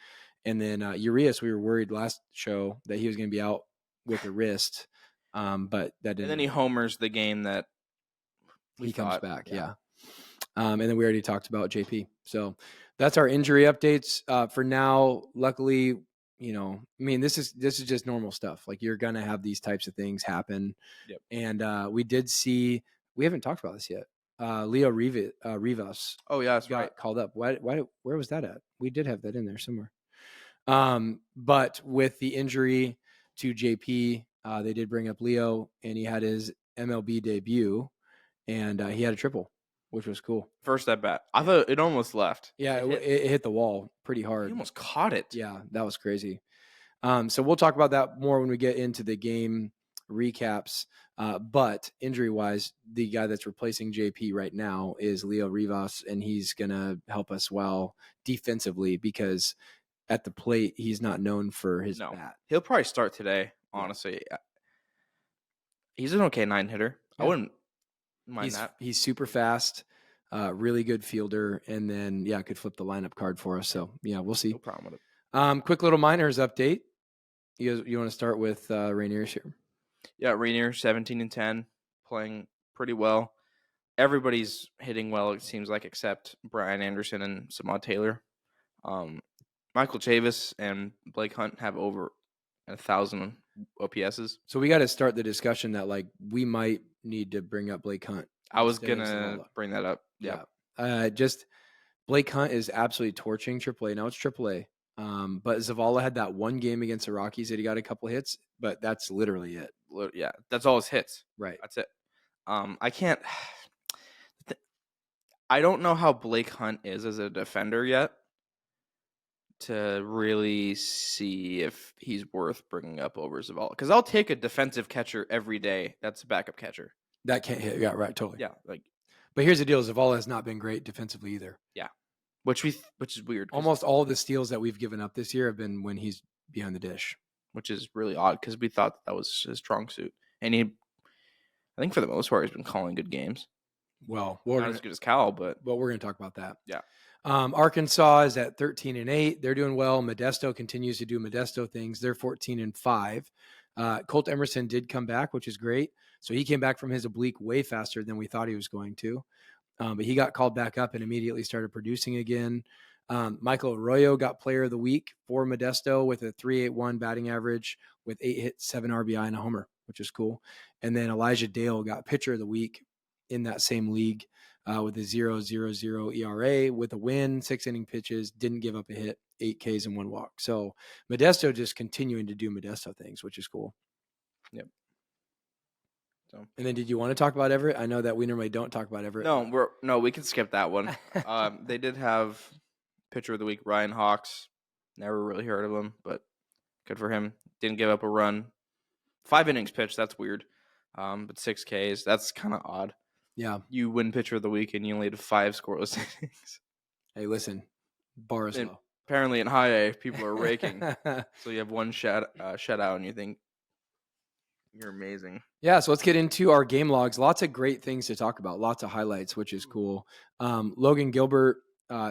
And then Urias, we were worried last show that he was going to be out with a wrist, but that didn't. And then he homers the game that he comes back. Yeah. And then we already talked about JP. So that's our injury updates for now. Luckily, you know, I mean, this is just normal stuff. Like you're going to have these types of things happen. Yep. And we did see, we haven't talked about this yet. Leo Rivas. Oh yeah, that's right. Called up. Where was that at? We did have that in there somewhere. But with the injury to JP, they did bring up Leo, and he had his MLB debut, and he had a triple, which was cool. First at bat. I thought it almost left. Yeah, it hit the wall pretty hard. He almost caught it. Yeah, that was crazy. So we'll talk about that more when we get into the game recaps. But injury-wise, the guy that's replacing JP right now is Leo Rivas, and he's going to help us well defensively because at the plate, he's not known for his bat. He'll probably start today, honestly. He's an okay 9-hitter. Yeah. I wouldn't mind that. He's super fast, really good fielder, and then, could flip the lineup card for us. So, we'll see. No problem with it. Quick little minors update. You want to start with Rainier's here? Yeah, Rainier, 17-10, playing pretty well. Everybody's hitting well, it seems like, except Brian Anderson and Samad Taylor. Michael Chavis and Blake Hunt have over 1,000 OPSs. So we got to start the discussion that, like, we might need to bring up Blake Hunt. I was going to bring that up. Yeah. Just Blake Hunt is absolutely torching AAA. Now it's AAA. But Zavala had that one game against the Rockies that he got a couple hits, but that's literally it. Yeah, that's all his hits. Right. That's it. I don't know how Blake Hunt is as a defender yet to really see if he's worth bringing up over Zavala. Because I'll take a defensive catcher every day. That's a backup catcher. That can't hit. Yeah, right. Totally. Yeah. But here's the deal. Zavala has not been great defensively either. Yeah. Which is weird. Almost all of the steals that we've given up this year have been when he's behind the dish. Which is really odd because we thought that was his strong suit. And I think for the most part, he's been calling good games. Well, not as good as Cal, but we're going to talk about that. Yeah. Arkansas is at 13-8. They're doing well. Modesto continues to do Modesto things. They're 14-5. Colt Emerson did come back, which is great. So he came back from his oblique way faster than we thought he was going to. But he got called back up and immediately started producing again. Michael Arroyo got player of the week for Modesto with a 3.81 batting average with 8 hits, 7 RBI, and a homer, which is cool. And then Elijah Dale got pitcher of the week in that same league with a 0.00 ERA with a win, 6 inning pitches, didn't give up a hit 8 Ks and 1 walk. So Modesto just continuing to do Modesto things, which is cool. Yep. So. And then did you want to talk about Everett? I know that we normally don't talk about Everett. No, we can skip that one. They did have pitcher of the week, Ryan Hawks. Never really heard of him, but good for him. Didn't give up a run. 5 innings pitched. That's weird. But 6 Ks. That's kind of odd. Yeah. You win pitcher of the week and you only had 5 scoreless innings. Hey, listen, bar is low. Apparently in high A, people are raking. So you have 1 shutout and you think you're amazing. Yeah, so let's get into our game logs. Lots of great things to talk about. Lots of highlights, which is cool. Logan Gilbert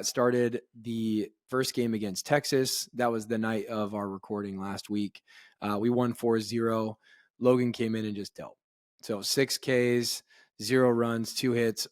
started the first game against Texas. That was the night of our recording last week. We won 4-0. Logan came in and just dealt. So 6 Ks, 0 runs, 2 hits,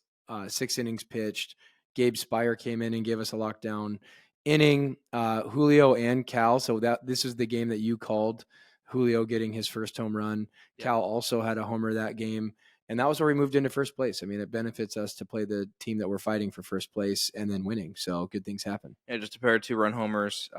6 innings pitched. Gabe Spire came in and gave us a lockdown inning. Julio and Cal. So this is the game that you called. Julio getting his first home run. Yep. Cal also had a homer that game. And that was where we moved into first place. I mean, it benefits us to play the team that we're fighting for first place and then winning. So good things happen. Yeah, just a pair of 2-run homers.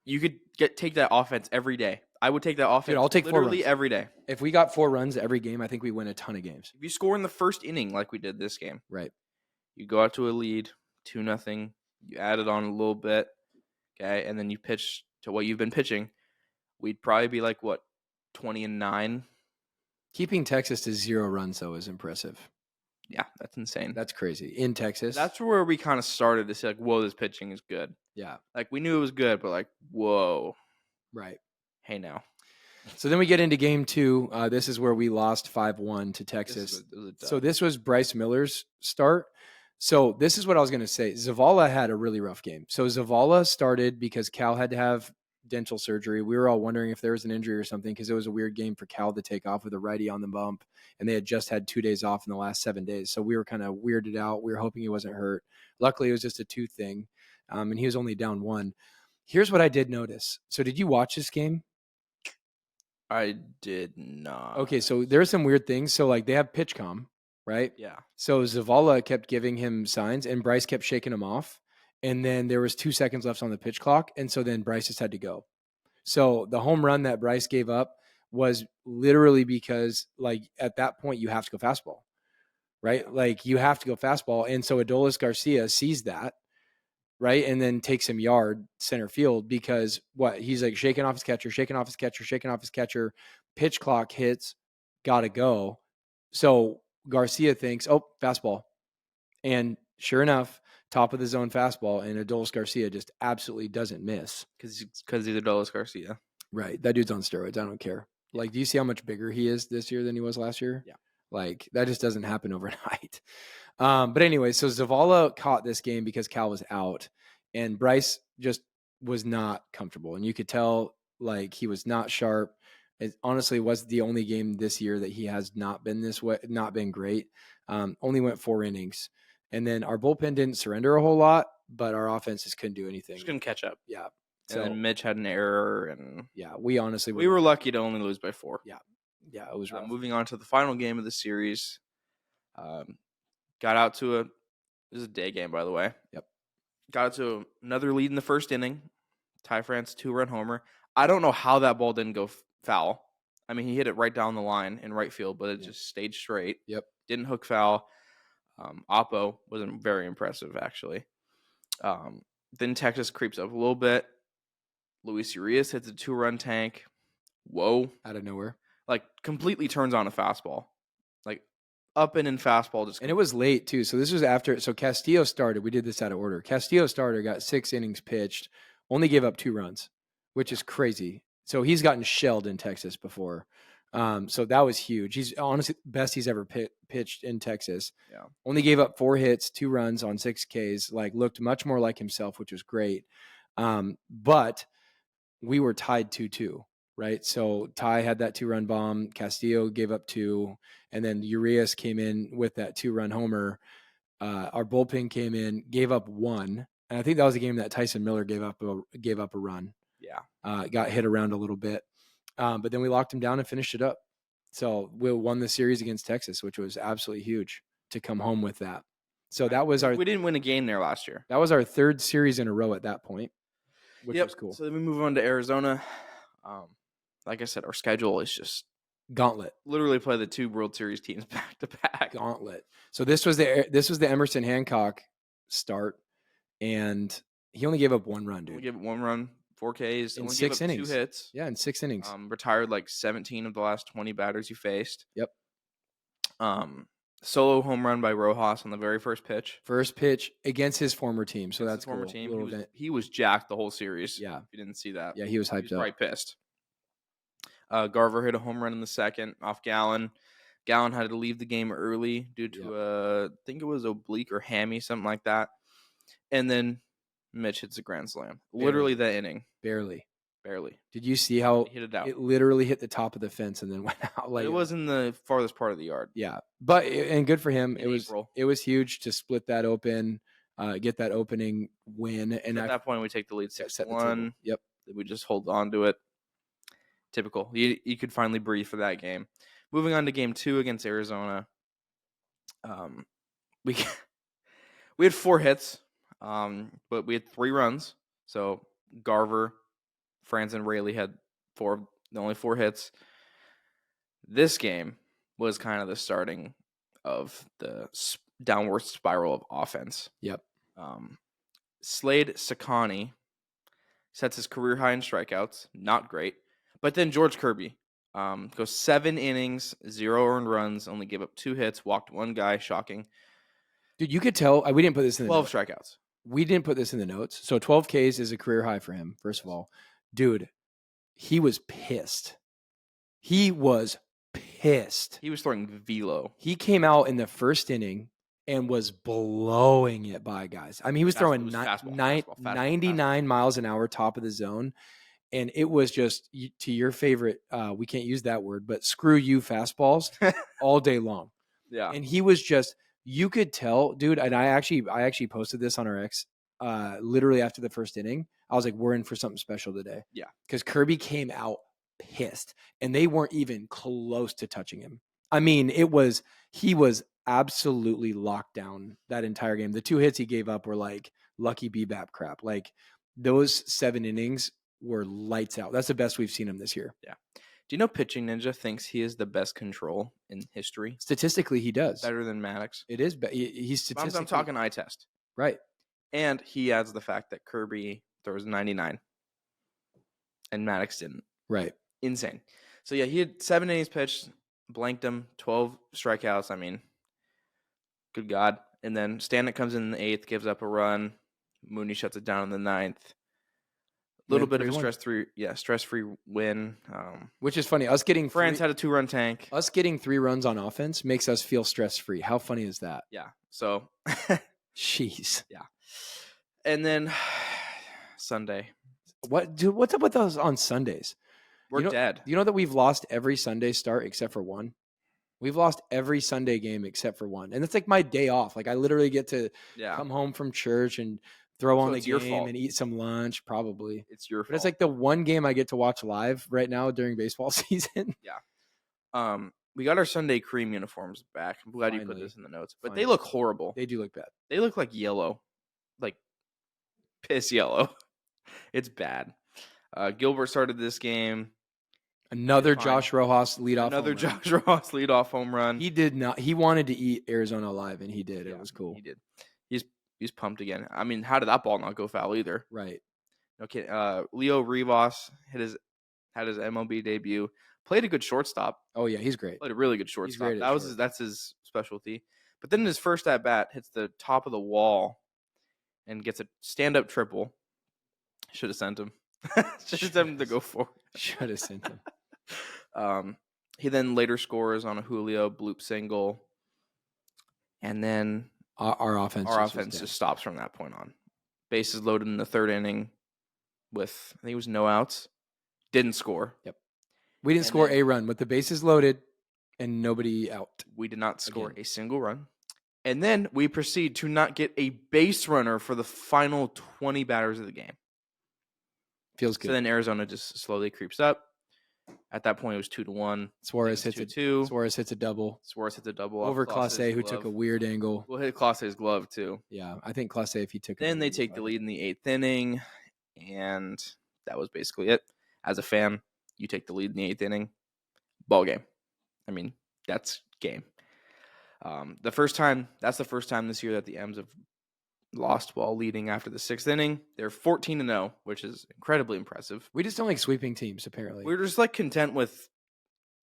You could take that offense every day. I would take that offense. Dude, I'll take literally 4 runs every day. If we got 4 runs every game, I think we win a ton of games. If you score in the first inning like we did this game, right? You go out to a lead, 2-0. You add it on a little bit, okay, and then you pitch to what you've been pitching. We'd probably be like, what, 20-9? Keeping Texas to 0 runs, though, is impressive. Yeah, that's insane. That's crazy. In Texas. That's where we kind of started to say, like, whoa, this pitching is good. Yeah. Like, we knew it was good, but like, whoa. Right. Hey, now. So then we get into game 2. This is where we lost 5-1 to Texas. So this was Bryce Miller's start. So this is what I was going to say. Zavala had a really rough game. So Zavala started because Cal had to have dental surgery. We were all wondering if there was an injury or something because it was a weird game for Cal to take off with a righty on the bump. And they had just had 2 days off in the last 7 days. So we were kind of weirded out. We were hoping he wasn't hurt. Luckily, it was just a tooth thing. And he was only down 1. Here's what I did notice. So did you watch this game? I did not. Okay, so there's some weird things. So like they have PitchCom, right? Yeah. So Zavala kept giving him signs and Bryce kept shaking him off. And then there was 2 seconds left on the pitch clock. And so then Bryce just had to go. So the home run that Bryce gave up was literally because like at that point you have to go fastball, right? Like you have to go fastball. And so Adolis Garcia sees that, right? And then takes him yard center field because what? He's like shaking off his catcher, shaking off his catcher, shaking off his catcher. Pitch clock hits, got to go. So Garcia thinks, oh, fastball. And sure enough, top of the zone fastball, and Adolis Garcia just absolutely doesn't miss. Because he's Adolis Garcia. Right. That dude's on steroids. I don't care. Like, do you see how much bigger he is this year than he was last year? Yeah. Like, that just doesn't happen overnight. But anyway, so Zavala caught this game because Cal was out, and Bryce just was not comfortable. And you could tell, like, he was not sharp. It honestly was the only game this year that he has not been this way, not been great. Only went 4 innings. And then our bullpen didn't surrender a whole lot, but our offense just couldn't do anything. Just couldn't catch up. Yeah. So, and then Mitch had an error, and yeah, we honestly we were lucky to only lose by 4. Yeah, yeah, it was rough. Moving on to the final game of the series, got out to this is a day game, by the way. Yep. Got out to another lead in the first inning. Ty France 2-run homer. I don't know how that ball didn't go foul. I mean, he hit it right down the line in right field, but it just stayed straight. Yep. Didn't hook foul. Oppo wasn't very impressive, actually. Then Texas creeps up a little bit. Luis Urias hits a 2-run tank. Whoa. Out of nowhere. Like, completely turns on a fastball. Like, up and in fastball. And it was late, too. So this was after. So Castillo started. We did this out of order. Castillo started, got 6 innings pitched, only gave up 2 runs, which is crazy. So he's gotten shelled in Texas before. So that was huge. He's honestly best he's ever pitched in Texas. Yeah. Only gave up 4 hits, 2 runs on 6 Ks, like looked much more like himself, which was great. But we were tied 2-2, right? So Ty had that 2-run bomb. Castillo gave up 2, and then Urias came in with that 2-run homer. Our bullpen came in, gave up 1. And I think that was a game that Tyson Miller gave up a run. Yeah. Got hit around a little bit. But then we locked him down and finished it up. So we won the series against Texas, which was absolutely huge to come home with that. So that was our We didn't win a game there last year. That was our third series in a row at that point, which was cool. So then we move on to Arizona. Like I said, our schedule is just Gauntlet. Literally play the 2 World Series teams back to back. Gauntlet. So this was the Emerson Hancock start, and he only gave up 1 run, dude. Only gave up 1 run, 4 Ks, in only 6 gave up innings. 2 hits. Yeah, in 6 innings. Retired like 17 of the last 20 batters you faced. Yep. Solo home run by Rojas on the very first pitch. First pitch against his former team. So that's former cool. team. He was jacked the whole series. Yeah. If you didn't see that. Yeah, he was hyped He was up. probably pissed. Garver hit a home run in the second off Gallen. Gallen had to leave the game early due to I think it was oblique or hammy, something like that. And then Mitch hits a grand slam. Barely. Literally that inning. Barely. Did you see how he hit it out? It literally hit the top of the fence and then went out? It was in the farthest part of the yard. Yeah, but and good for him. It was huge to split that open, get that opening win. And at that point, we take the lead 6-1. Yep, we just hold on to it. Typical. You could finally breathe for that game. Moving on to game 2 against Arizona. We had 4 hits, but we had 3 runs. So Garver, Franz, and Rayleigh had only 4 hits. This game was kind of the starting of the downward spiral of offense. Yep. Slade Sakani sets his career high in strikeouts. Not great. But then George Kirby goes 7 innings, 0 earned runs, only gave up 2 hits, walked 1 guy. Shocking. Dude, you could tell. We didn't put this in the 12 notes. strikeouts. We didn't put this in the notes. So 12 Ks is a career high for him, first of all. Dude, he was pissed. He was throwing velo. He came out in the first inning and was blowing it by guys. I mean, he was throwing 99 miles an hour top of the zone. And it was just, to your favorite, we can't use that word, but screw you fastballs all day long. Yeah. And he was just, you could tell, dude, and I actually posted this on our X literally after the first inning. I was like, we're in for something special today. Yeah. Because Kirby came out pissed, and they weren't even close to touching him. I mean, he was absolutely locked down that entire game. The 2 hits he gave up were like lucky bebop crap. Like those 7 innings were lights out. That's the best we've seen him this year. Yeah. Do you know Pitching Ninja thinks he is the best control in history? Statistically, he does. Better than Maddox. It is. He's statistically. I'm talking eye test. Right. And he adds the fact that Kirby throws 99 and Maddox didn't. Right. Insane. So, yeah, he had 7 innings pitched, blanked him, 12 strikeouts. I mean, good God. And then Stanek comes in the 8th, gives up a run. Mooney shuts it down in the 9th. A little bit of a stress-free win. Which is funny. France had a 2-run tank. Us getting 3 runs on offense makes us feel stress-free. How funny is that? Yeah. So, jeez. Yeah. And then Sunday. Dude, what's up with us on Sundays? We're dead. You know that we've lost every Sunday start except for one? We've lost every Sunday game except for one. And it's like my day off. Like I literally get to come home from church and throw on the game and eat some lunch, probably. It's your fault. But it's like the one game I get to watch live right now during baseball season. Yeah. We got our Sunday cream uniforms back. I'm glad you put this in the notes. But they look horrible. They do look bad. They look like yellow. Like piss yellow. It's bad. Gilbert started this game. Another Josh Rojas leadoff home run. He did not. He wanted to eat Arizona alive, and he did. Yeah, it was cool. He did. He's pumped again. I mean, how did that ball not go foul either? Right. Okay. Leo Rivas had his MLB debut. Played a good shortstop. Oh yeah, he's great. Played a really good shortstop. That's his specialty. But then his first at bat hits the top of the wall, and gets a stand up triple. Should have sent him. Should have sent him to go for it. Should have sent him. He then later scores on a Julio bloop single, and then our offense just stops from that point on. Bases loaded in the 3rd inning with I think it was no outs. Didn't score. Yep. We didn't score a run with the bases loaded and nobody out. We did not score a single run. And then we proceed to not get a base runner for the final 20 batters of the game. Feels good. So then Arizona just slowly creeps up. At that point, it was 2-1. Suarez hits 2-2. Suarez hits a double. Suarez hits a double Over Clase's Clase, who glove. took a weird angle. We'll hit Clase's glove too. Yeah, I think Clase, if he took it. Then they take the lead in the 8th inning, and that was basically it. As a fan, you take the lead in the 8th inning, ball game. I mean, that's game. That's the first time this year that the M's have lost while leading after the 6th inning. They're 14-0, which is incredibly impressive. We just don't like sweeping teams, apparently. We're just like content with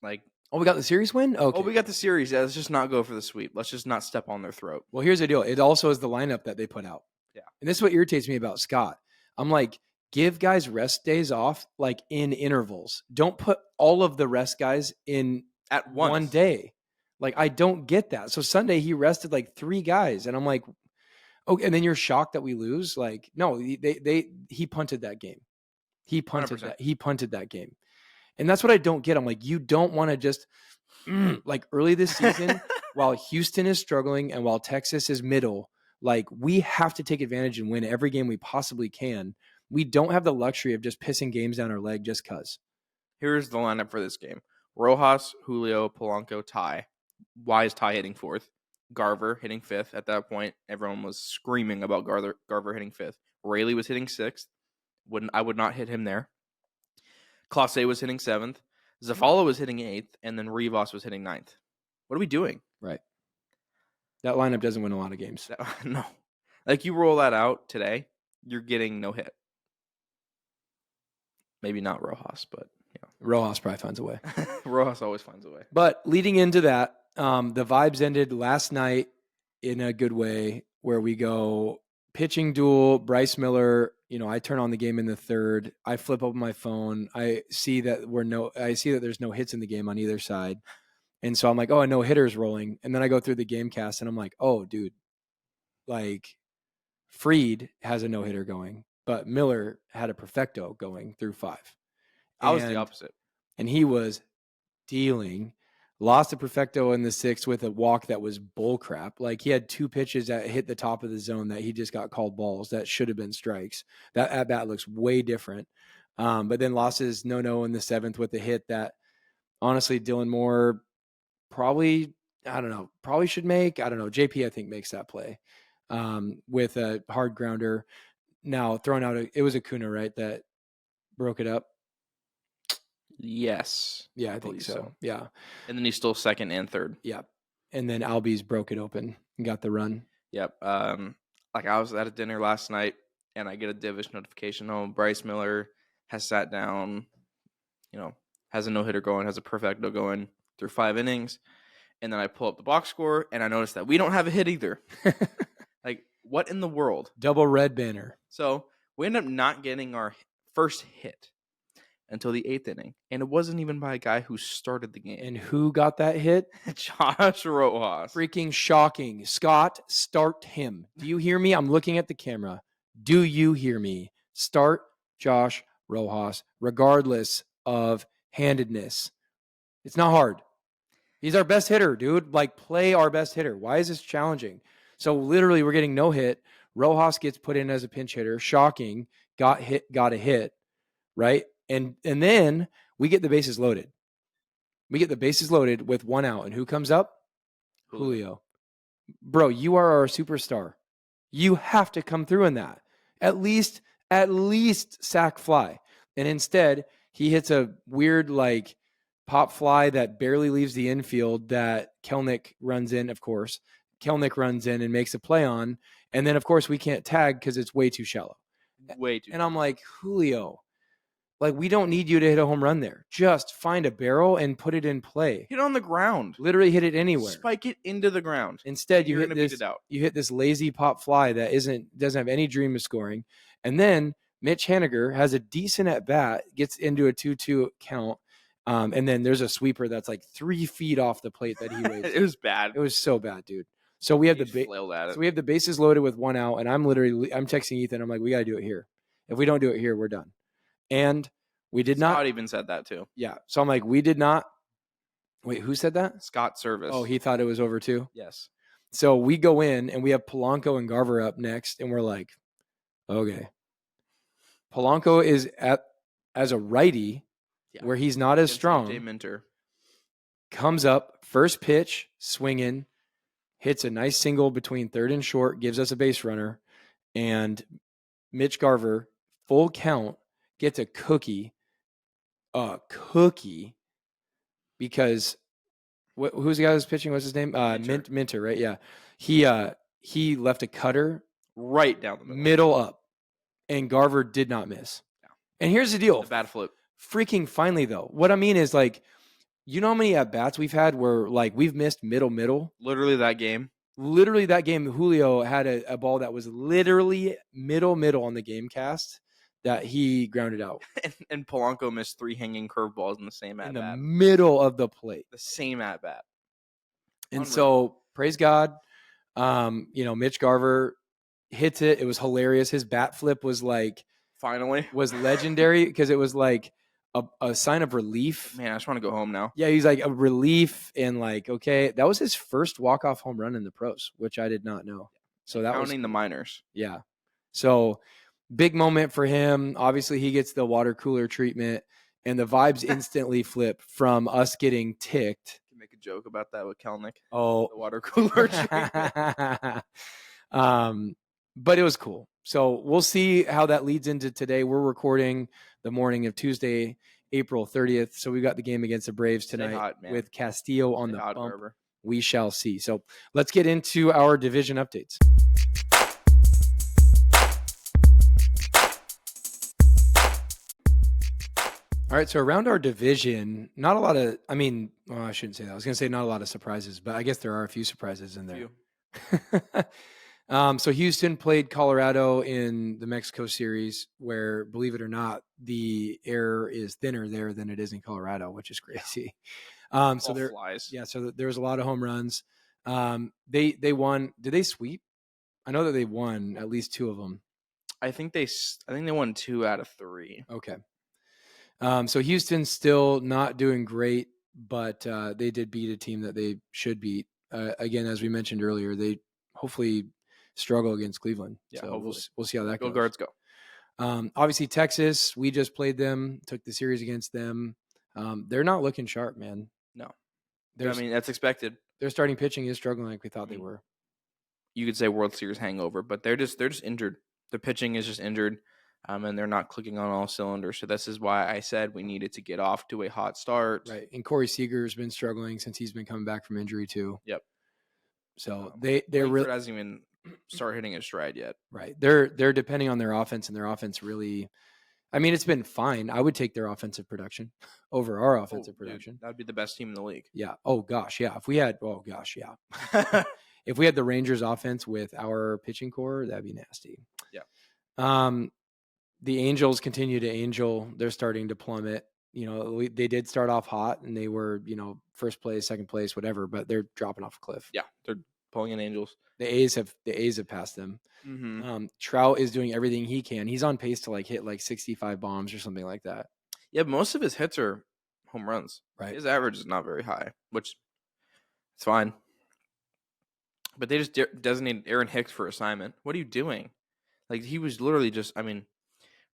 like, oh, we got the series win? Okay. Oh, we got the series. Yeah, let's just not go for the sweep. Let's just not step on their throat. Well, here's the deal. It also is the lineup that they put out. Yeah. And this is what irritates me about Scott. I'm like, give guys rest days off like in intervals. Don't put all of the rest guys in at once. One day. Like, I don't get that. So Sunday he rested like 3 guys, and I'm like, okay, and then you're shocked that we lose? Like, no, he punted that game. He punted 100%. He punted that game. And that's what I don't get. I'm like, you don't want to just like early this season while Houston is struggling and while Texas is middle, like we have to take advantage and win every game we possibly can. We don't have the luxury of just pissing games down our leg just cuz. Here's the lineup for this game. Rojas, Julio, Polanco, Ty. Why is Ty hitting 4th? Garver hitting 5th. At that point, everyone was screaming about Garver hitting 5th. Rayleigh was hitting 6th. I would not hit him there. Clase was hitting 7th. Zafala was hitting 8th. And then Rivas was hitting 9th. What are we doing? Right. That lineup doesn't win a lot of games. No. Like, you roll that out today, you're getting no hit. Maybe not Rojas, but Rojas probably finds a way. Rojas always finds a way. But leading into that, the vibes ended last night in a good way where we go pitching duel, Bryce Miller. I turn on the game in the 3rd. I flip open my phone. I see that there's no hits in the game on either side. And so I'm like, oh, a no hitter's rolling. And then I go through the game cast and I'm like, oh, dude, like Fried has a no hitter going, but Miller had a perfecto going through 5. I was the opposite. And he was dealing. Lost a perfecto in the 6th with a walk that was bull crap. Like, he had 2 pitches that hit the top of the zone that he just got called balls that should have been strikes. That at bat looks way different. But then lost his no in the 7th with a hit that honestly Dylan Moore probably should make. I don't know. JP, I think, makes that play with a hard grounder. Now thrown out, it was Acuna, right, that broke it up? Yes. Yeah, I think so. Yeah. And then he stole 2nd and 3rd. Yeah. And then Albies broke it open and got the run. Yep. Like, I was at a dinner last night and I get a Divish notification. Oh, Bryce Miller has sat down, has a no-hitter going, has a perfecto going through 5 innings. And then I pull up the box score and I notice that we don't have a hit either. Like, what in the world? Double red banner. So we end up not getting our first hit until the 8th inning. And it wasn't even by a guy who started the game. And who got that hit? Josh Rojas. Freaking shocking. Scott, start him. Do you hear me? I'm looking at the camera. Do you hear me? Start Josh Rojas, regardless of handedness. It's not hard. He's our best hitter, dude. Like, play our best hitter. Why is this challenging? So literally we're getting no hit. Rojas gets put in as a pinch hitter. Shocking. Got a hit, right? And then we get the bases loaded. We get the bases loaded with 1 out. And who comes up? Julio. Bro, you are our superstar. You have to come through in that. At least sack fly. And instead, he hits a weird, like, pop fly that barely leaves the infield that Kelnick runs in, of course. Kelnick runs in and makes a play on. And then, of course, we can't tag because it's way too shallow. And I'm like, Julio, like, we don't need you to hit a home run there. Just find a barrel and put it in play. Hit it on the ground. Literally hit it anywhere. Spike it into the ground. Instead, you hit this lazy pop fly that doesn't have any dream of scoring. And then Mitch Haniger has a decent at bat, gets into a 2-2 count. And then there's a sweeper that's like 3 feet off the plate that he waves. It was bad. It was so bad, dude. So we have the bases loaded with 1 out, and I'm texting Ethan. I'm like, we got to do it here. If we don't do it here, we're done. And we did not. Scott even said that too. Yeah. So I'm like, we did not. Wait, who said that? Scott Service. Oh, he thought it was over too? Yes. So we go in and we have Polanco and Garver up next, and we're like, okay. Polanco is as a righty, Yeah. where he's not as Against strong. AJ Minter. Comes up, first pitch, swinging, hits a nice single between third and short, gives us a base runner, and Mitch Garver, full count, gets a cookie, because who's the guy who's pitching? What's his name? Minter, right? Yeah, he left a cutter right down the middle up, and Garver did not miss. Yeah. And here's the deal: the bad flip. Freaking finally, though, what I mean is like, you know how many at bats we've had where like we've missed middle. Literally that game. Literally that game, Julio had a ball that was literally middle on the game cast that he grounded out. and Polanco missed 3 hanging curveballs in the same at bat. In the middle of the plate. The same at bat. And so, praise God, Mitch Garver hits it. It was hilarious. His bat flip was like, finally, was legendary because it was like a sign of relief. Man, I just want to go home now. Yeah, he's like a relief and like, okay, that was his first walk-off home run in the pros, which I did not know. So that counting the minors. Yeah. So big moment for him. Obviously, he gets the water cooler treatment, and the vibes instantly flip from us getting ticked. You can make a joke about that with Kelnick. Oh, the water cooler treatment. But it was cool. So we'll see how that leads into today. We're recording the morning of Tuesday, April 30th. So we got the game against the Braves tonight with Castillo on the bump. Forever. We shall see. So let's get into our division updates. All right, so around our division, not a lot of, I shouldn't say that. I was going to say not a lot of surprises, but I guess there are a few surprises in there. So Houston played Colorado in the Mexico series where, believe it or not, the air is thinner there than it is in Colorado, which is crazy. So there, so there's a lot of home runs. They won. Did they sweep? I know that they won at least 2 of them. I think they won 2 out of 3. Okay. So Houston's still not doing great, but they did beat a team that they should beat. Again, as we mentioned earlier, they hopefully struggle against Cleveland. Yeah, so we'll see how that goes. Go Guards, go. Obviously, Texas, we just played them, took the series against them. They're not looking sharp, man. No. That's expected. Their starting pitching is struggling like we thought they were. You could say World Series hangover, but they're just injured. Their pitching is just injured. And they're not clicking on all cylinders. So this is why I said we needed to get off to a hot start. Right. And Corey Seager's been struggling since he's been coming back from injury too. Yep. So they're really hasn't even start hitting his stride yet. Right. They're depending on their offense, and their offense really, it's been fine. I would take their offensive production over our offensive production. That'd be the best team in the league. Yeah. Oh gosh. Yeah. If we had, if we had the Rangers offense with our pitching core, that'd be nasty. Yeah. The Angels continue to angel. They're starting to plummet. They did start off hot, and they were, first place, second place, whatever, but they're dropping off a cliff. Yeah, they're pulling in Angels. The A's have passed them. Mm-hmm. Trout is doing everything he can. He's on pace to hit 65 bombs or something like that. Yeah, most of his hits are home runs. Right. His average is not very high, which it's fine. But they just designated Aaron Hicks for assignment. What are you doing? He was literally just,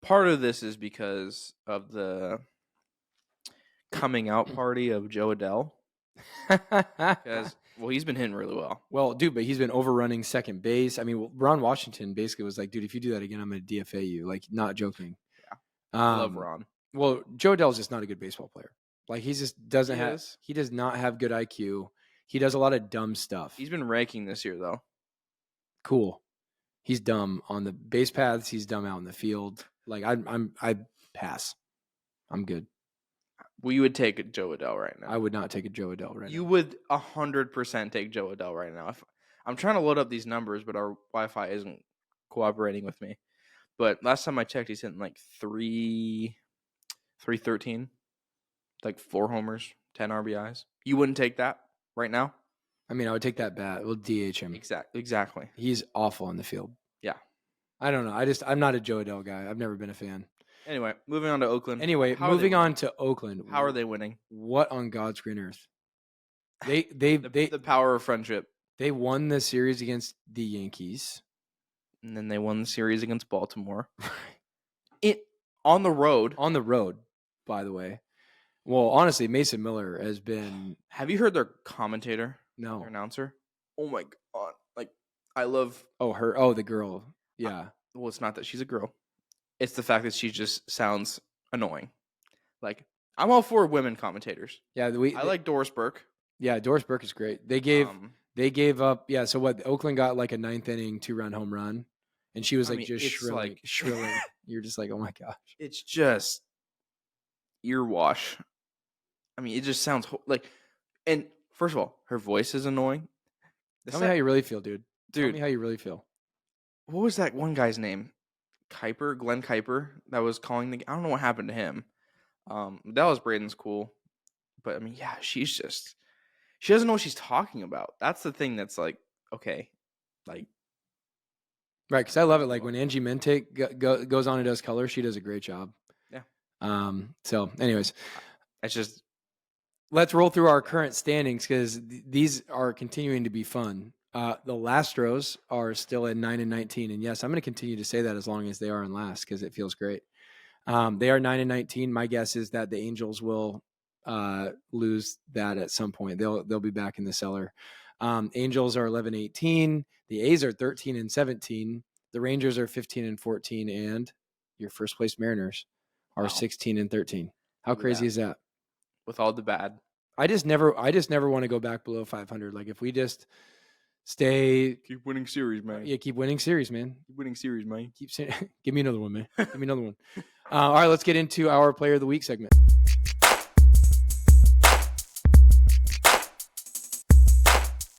part of this is because of the coming out party of Joe Adell. Because, he's been hitting really well. Well, dude, but he's been overrunning second base. Ron Washington basically was like, dude, if you do that again, I'm going to DFA you. Not joking. Yeah. I love Ron. Well, Joe Adell's just not a good baseball player. He just doesn't he does not have good IQ. He does a lot of dumb stuff. He's been ranking this year, though. Cool. He's dumb on the base paths. He's dumb out in the field. I pass. I'm good. We would take a Joe Adell right now. I would not take a Joe Adell right now. You would 100% take Joe Adell right now. I'm trying to load up these numbers, but our Wi-Fi isn't cooperating with me. But last time I checked, he's hitting 313, 4 homers, 10 RBIs. You wouldn't take that right now? I would take that bat. We'll DH him. Exactly. He's awful on the field. Yeah. I don't know. I'm not a Joe Adell guy. I've never been a fan. Anyway, moving on to Oakland. Moving on to Oakland. How are they winning? What on God's green earth? The power of friendship. They won the series against the Yankees. And then they won the series against Baltimore. On the road. On the road, by the way. Well, honestly, Mason Miller has been Have you heard their commentator, their no. announcer? Oh my god! Like, I love. Oh, the girl. Yeah. Well, it's not that she's a girl. It's the fact that she just sounds annoying. Like, I'm all for women commentators. Yeah, I like Doris Burke. Yeah, Doris Burke is great. They gave up. Yeah, so what? Oakland got like a 9th inning 2-run home run, and she was I like mean, just it's like shrilling. You're just like, oh my gosh. it's just earwash. I mean, it just sounds like. And first of all, her voice is annoying. Tell me how you really feel, dude. Tell me Dude, how you really feel. what was that one guy's name? Glenn Kuiper, that was calling the. I don't know what happened to him. Dallas Braden's cool, but I mean, yeah, she doesn't know what she's talking about. That's the thing. That's like, okay, like, Right, because I love it. Like when Angie Mente goes on and does color, she does a great job. yeah. So, anyways, It's just let's roll through our current standings because these are continuing to be fun. The Lastros are still at 9-19, and yes, I'm going to continue to say that as long as they are in last because it feels great. They are 9-19. My guess is that the Angels will lose that at some point. They'll be back in the cellar. Angels are 11-18. The A's are 13-17. The Rangers are 15-14, and your first place Mariners are 16-13. How crazy is that? with all the bad. I just never want to go back below 500. Like if we just stay, Keep winning series, man. yeah, keep winning series, man. Keep winning series, man. Keep saying, give me another one, man. Give me another one. All right, let's get into our Player of the Week segment.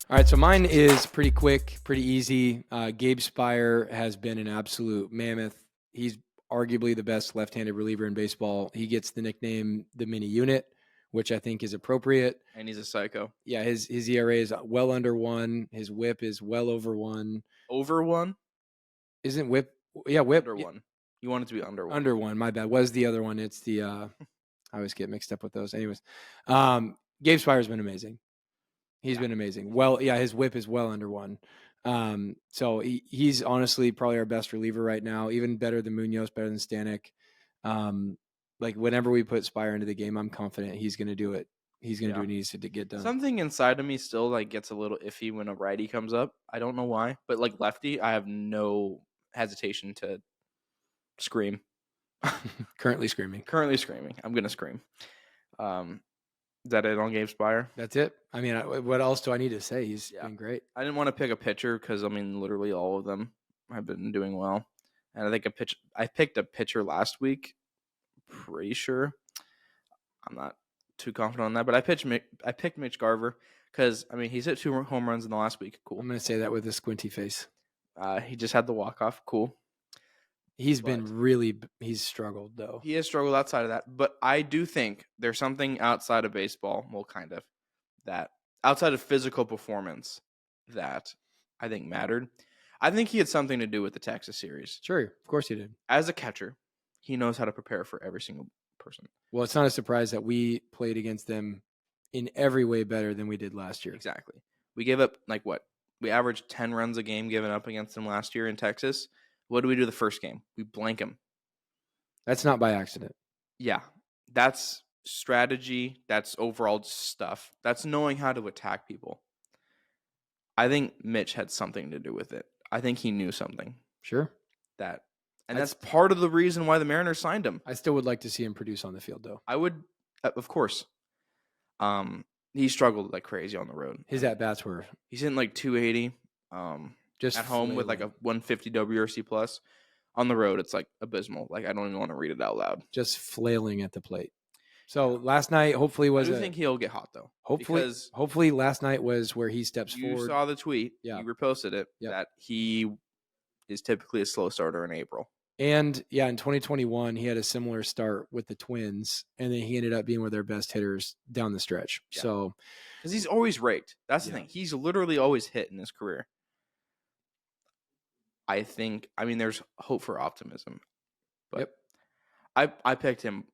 All right, so mine is pretty quick, pretty easy. Gabe Spire has been an absolute mammoth. He's arguably the best left-handed reliever in baseball. He gets the nickname the mini unit, which I think is appropriate. And he's a psycho. Yeah, his ERA is well under 1. His WHIP is well over 1. Over 1? Isn't WHIP? Yeah, WHIP. Under 1. You want it to be under 1. Under 1, my bad. Was the other one. It's the I always get mixed up with those. Anyways, Gabe Spire's been amazing. He's been amazing. Well, yeah, his WHIP is well under 1. So he's honestly probably our best reliever right now, even better than Munoz, better than Stanek. Like whenever we put Spire into the game, I'm confident he's going to do it. He's going to do what he needs to get done. Something inside of me still like gets a little iffy when a righty comes up. I don't know why, but like lefty, I have no hesitation to scream. Currently screaming. I'm going to scream. Is that it on Gabe Spire? That's it. I mean, what else do I need to say? He's been great. I didn't want to pick a pitcher because, I mean, literally all of them have been doing well. And I think I picked a pitcher last week. Pretty sure. I'm not too confident on that, but I picked Mitch Garver because, I mean, he's hit 2 home runs in the last week. Cool. I'm going to say that with a squinty face. He just had the walk-off. Cool. He's struggled, though. He has struggled outside of that. But I do think there's something outside of baseball, well, kind of, that outside of physical performance that I think mattered. I think he had something to do with the Texas series. Sure, of course he did. As a catcher, he knows how to prepare for every single person. Well, it's not a surprise that we played against them in every way better than we did last year. Exactly. We gave up, like, what? We averaged 10 runs a game given up against them last year in Texas. What do we do the first game? We blank them. That's not by accident. Yeah. That's strategy. That's overall stuff. That's knowing how to attack people. I think Mitch had something to do with it. I think he knew something. Sure. That's part of the reason why the Mariners signed him. I still would like to see him produce on the field, though. I would, of course. He struggled like crazy on the road. His at-bats were... He's hitting like 280. Just at home with like a 150 WRC plus. On the road, it's like abysmal. Like I don't even want to read it out loud. Just flailing at the plate. So last night, hopefully, was. I think he'll get hot though. Hopefully, last night was where he steps forward. You saw the tweet. Yeah. You reposted it. Yep. That he is typically a slow starter in April. And yeah, in 2021, he had a similar start with the Twins, and then he ended up being one of their best hitters down the stretch. Yeah. So, because he's always raked. That's the thing. He's literally always hit in his career. I mean, there's hope for optimism. But I picked him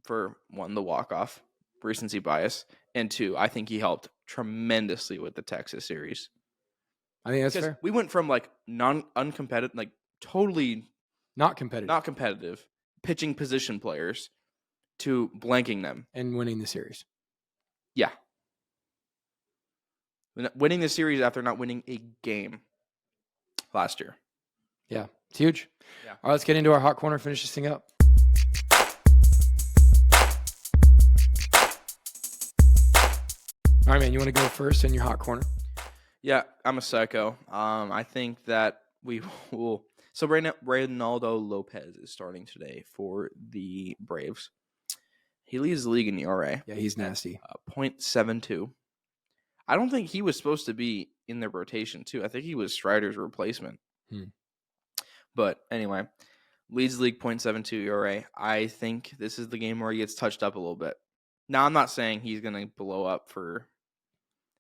for 1, the walk-off, recency bias, and 2, I think he helped tremendously with the Texas series. I think that's fair. We went from like uncompetitive, like totally not competitive pitching position players to blanking them and winning the series. Yeah. Winning the series after not winning a game last year. Yeah, it's huge. Yeah. All right, let's get into our hot corner, finish this thing up. All right, man, you want to go first in your hot corner? Yeah, I'm a psycho. I think that we will. So Reynaldo Lopez is starting today for the Braves. He leads the league in ERA. Yeah, he's nasty. 0.72. I don't think he was supposed to be in the rotation, too. I think he was Strider's replacement. But anyway, leads the league 0.72 ERA. I think this is the game where he gets touched up a little bit. Now, I'm not saying he's going to blow up for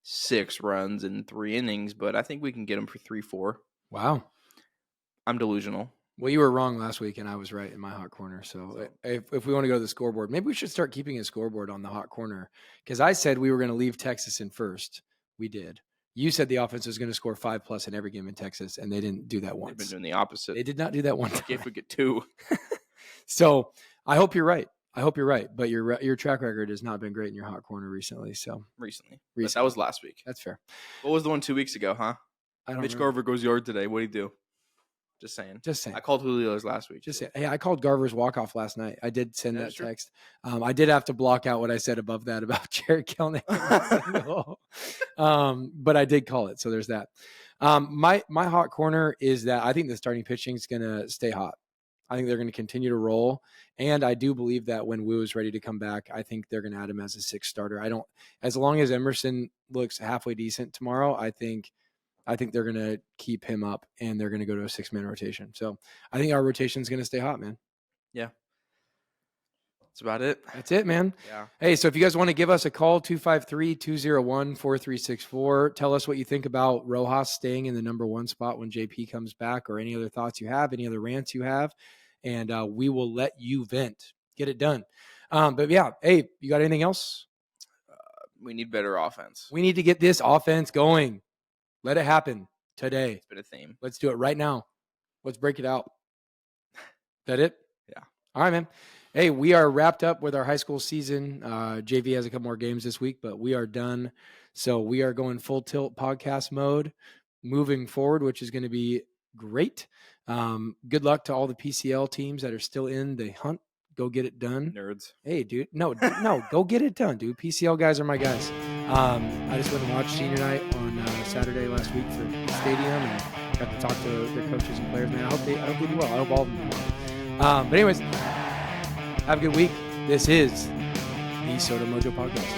6 runs in 3 innings, but I think we can get him for 3-4. Wow. I'm delusional. Well, you were wrong last week, and I was right in my hot corner. So if we want to go to the scoreboard, maybe we should start keeping a scoreboard on the hot corner, because I said we were going to leave Texas in first. We did. You said the offense was going to score 5+ in every game in Texas, and they didn't do that once. They've been doing the opposite. They did not do that one time. If we get 2. So I hope you're right. But your track record has not been great in your hot corner recently. So Recently. But that was last week. That's fair. What was the one 2 weeks ago, huh? I don't Mitch know. Garver goes yard today. What did he do? Just saying. I called Julio's last week. Just saying. Hey, I called Garver's walk-off last night. I did send that text. I did have to block out what I said above that about Jared Kelnick. But I did call it. So there's that. My hot corner is that I think the starting pitching is going to stay hot. I think they're going to continue to roll. And I do believe that when Wu is ready to come back, I think they're going to add him as a 6th starter. As long as Emerson looks halfway decent tomorrow, I think they're going to keep him up and they're going to go to a 6-man rotation. So I think our rotation is going to stay hot, man. Yeah. That's about it. That's it, man. Yeah. Hey, so if you guys want to give us a call, 253-201-4364. Tell us what you think about Rojas staying in the number 1 spot when JP comes back, or any other thoughts you have, any other rants you have. And we will let you vent. Get it done. But yeah, hey, you got anything else? We need better offense. We need to get this offense going. Let it happen today. It's been a theme. Let's do it right now. Let's break it out. That it? Yeah. All right, man. Hey, we are wrapped up with our high school season. JV has a couple more games this week, but we are done. So we are going full tilt podcast mode moving forward, which is going to be great. Good luck to all the PCL teams that are still in the hunt. Go get it done. Nerds. Hey, dude. No, go get it done, dude. PCL guys are my guys. I just went and watched senior night on Saturday last week for the stadium and got to talk to their coaches and players. Man, I hope they do well. I hope all of them do well. But anyways, have a good week. This is the Soda Mojo Podcast.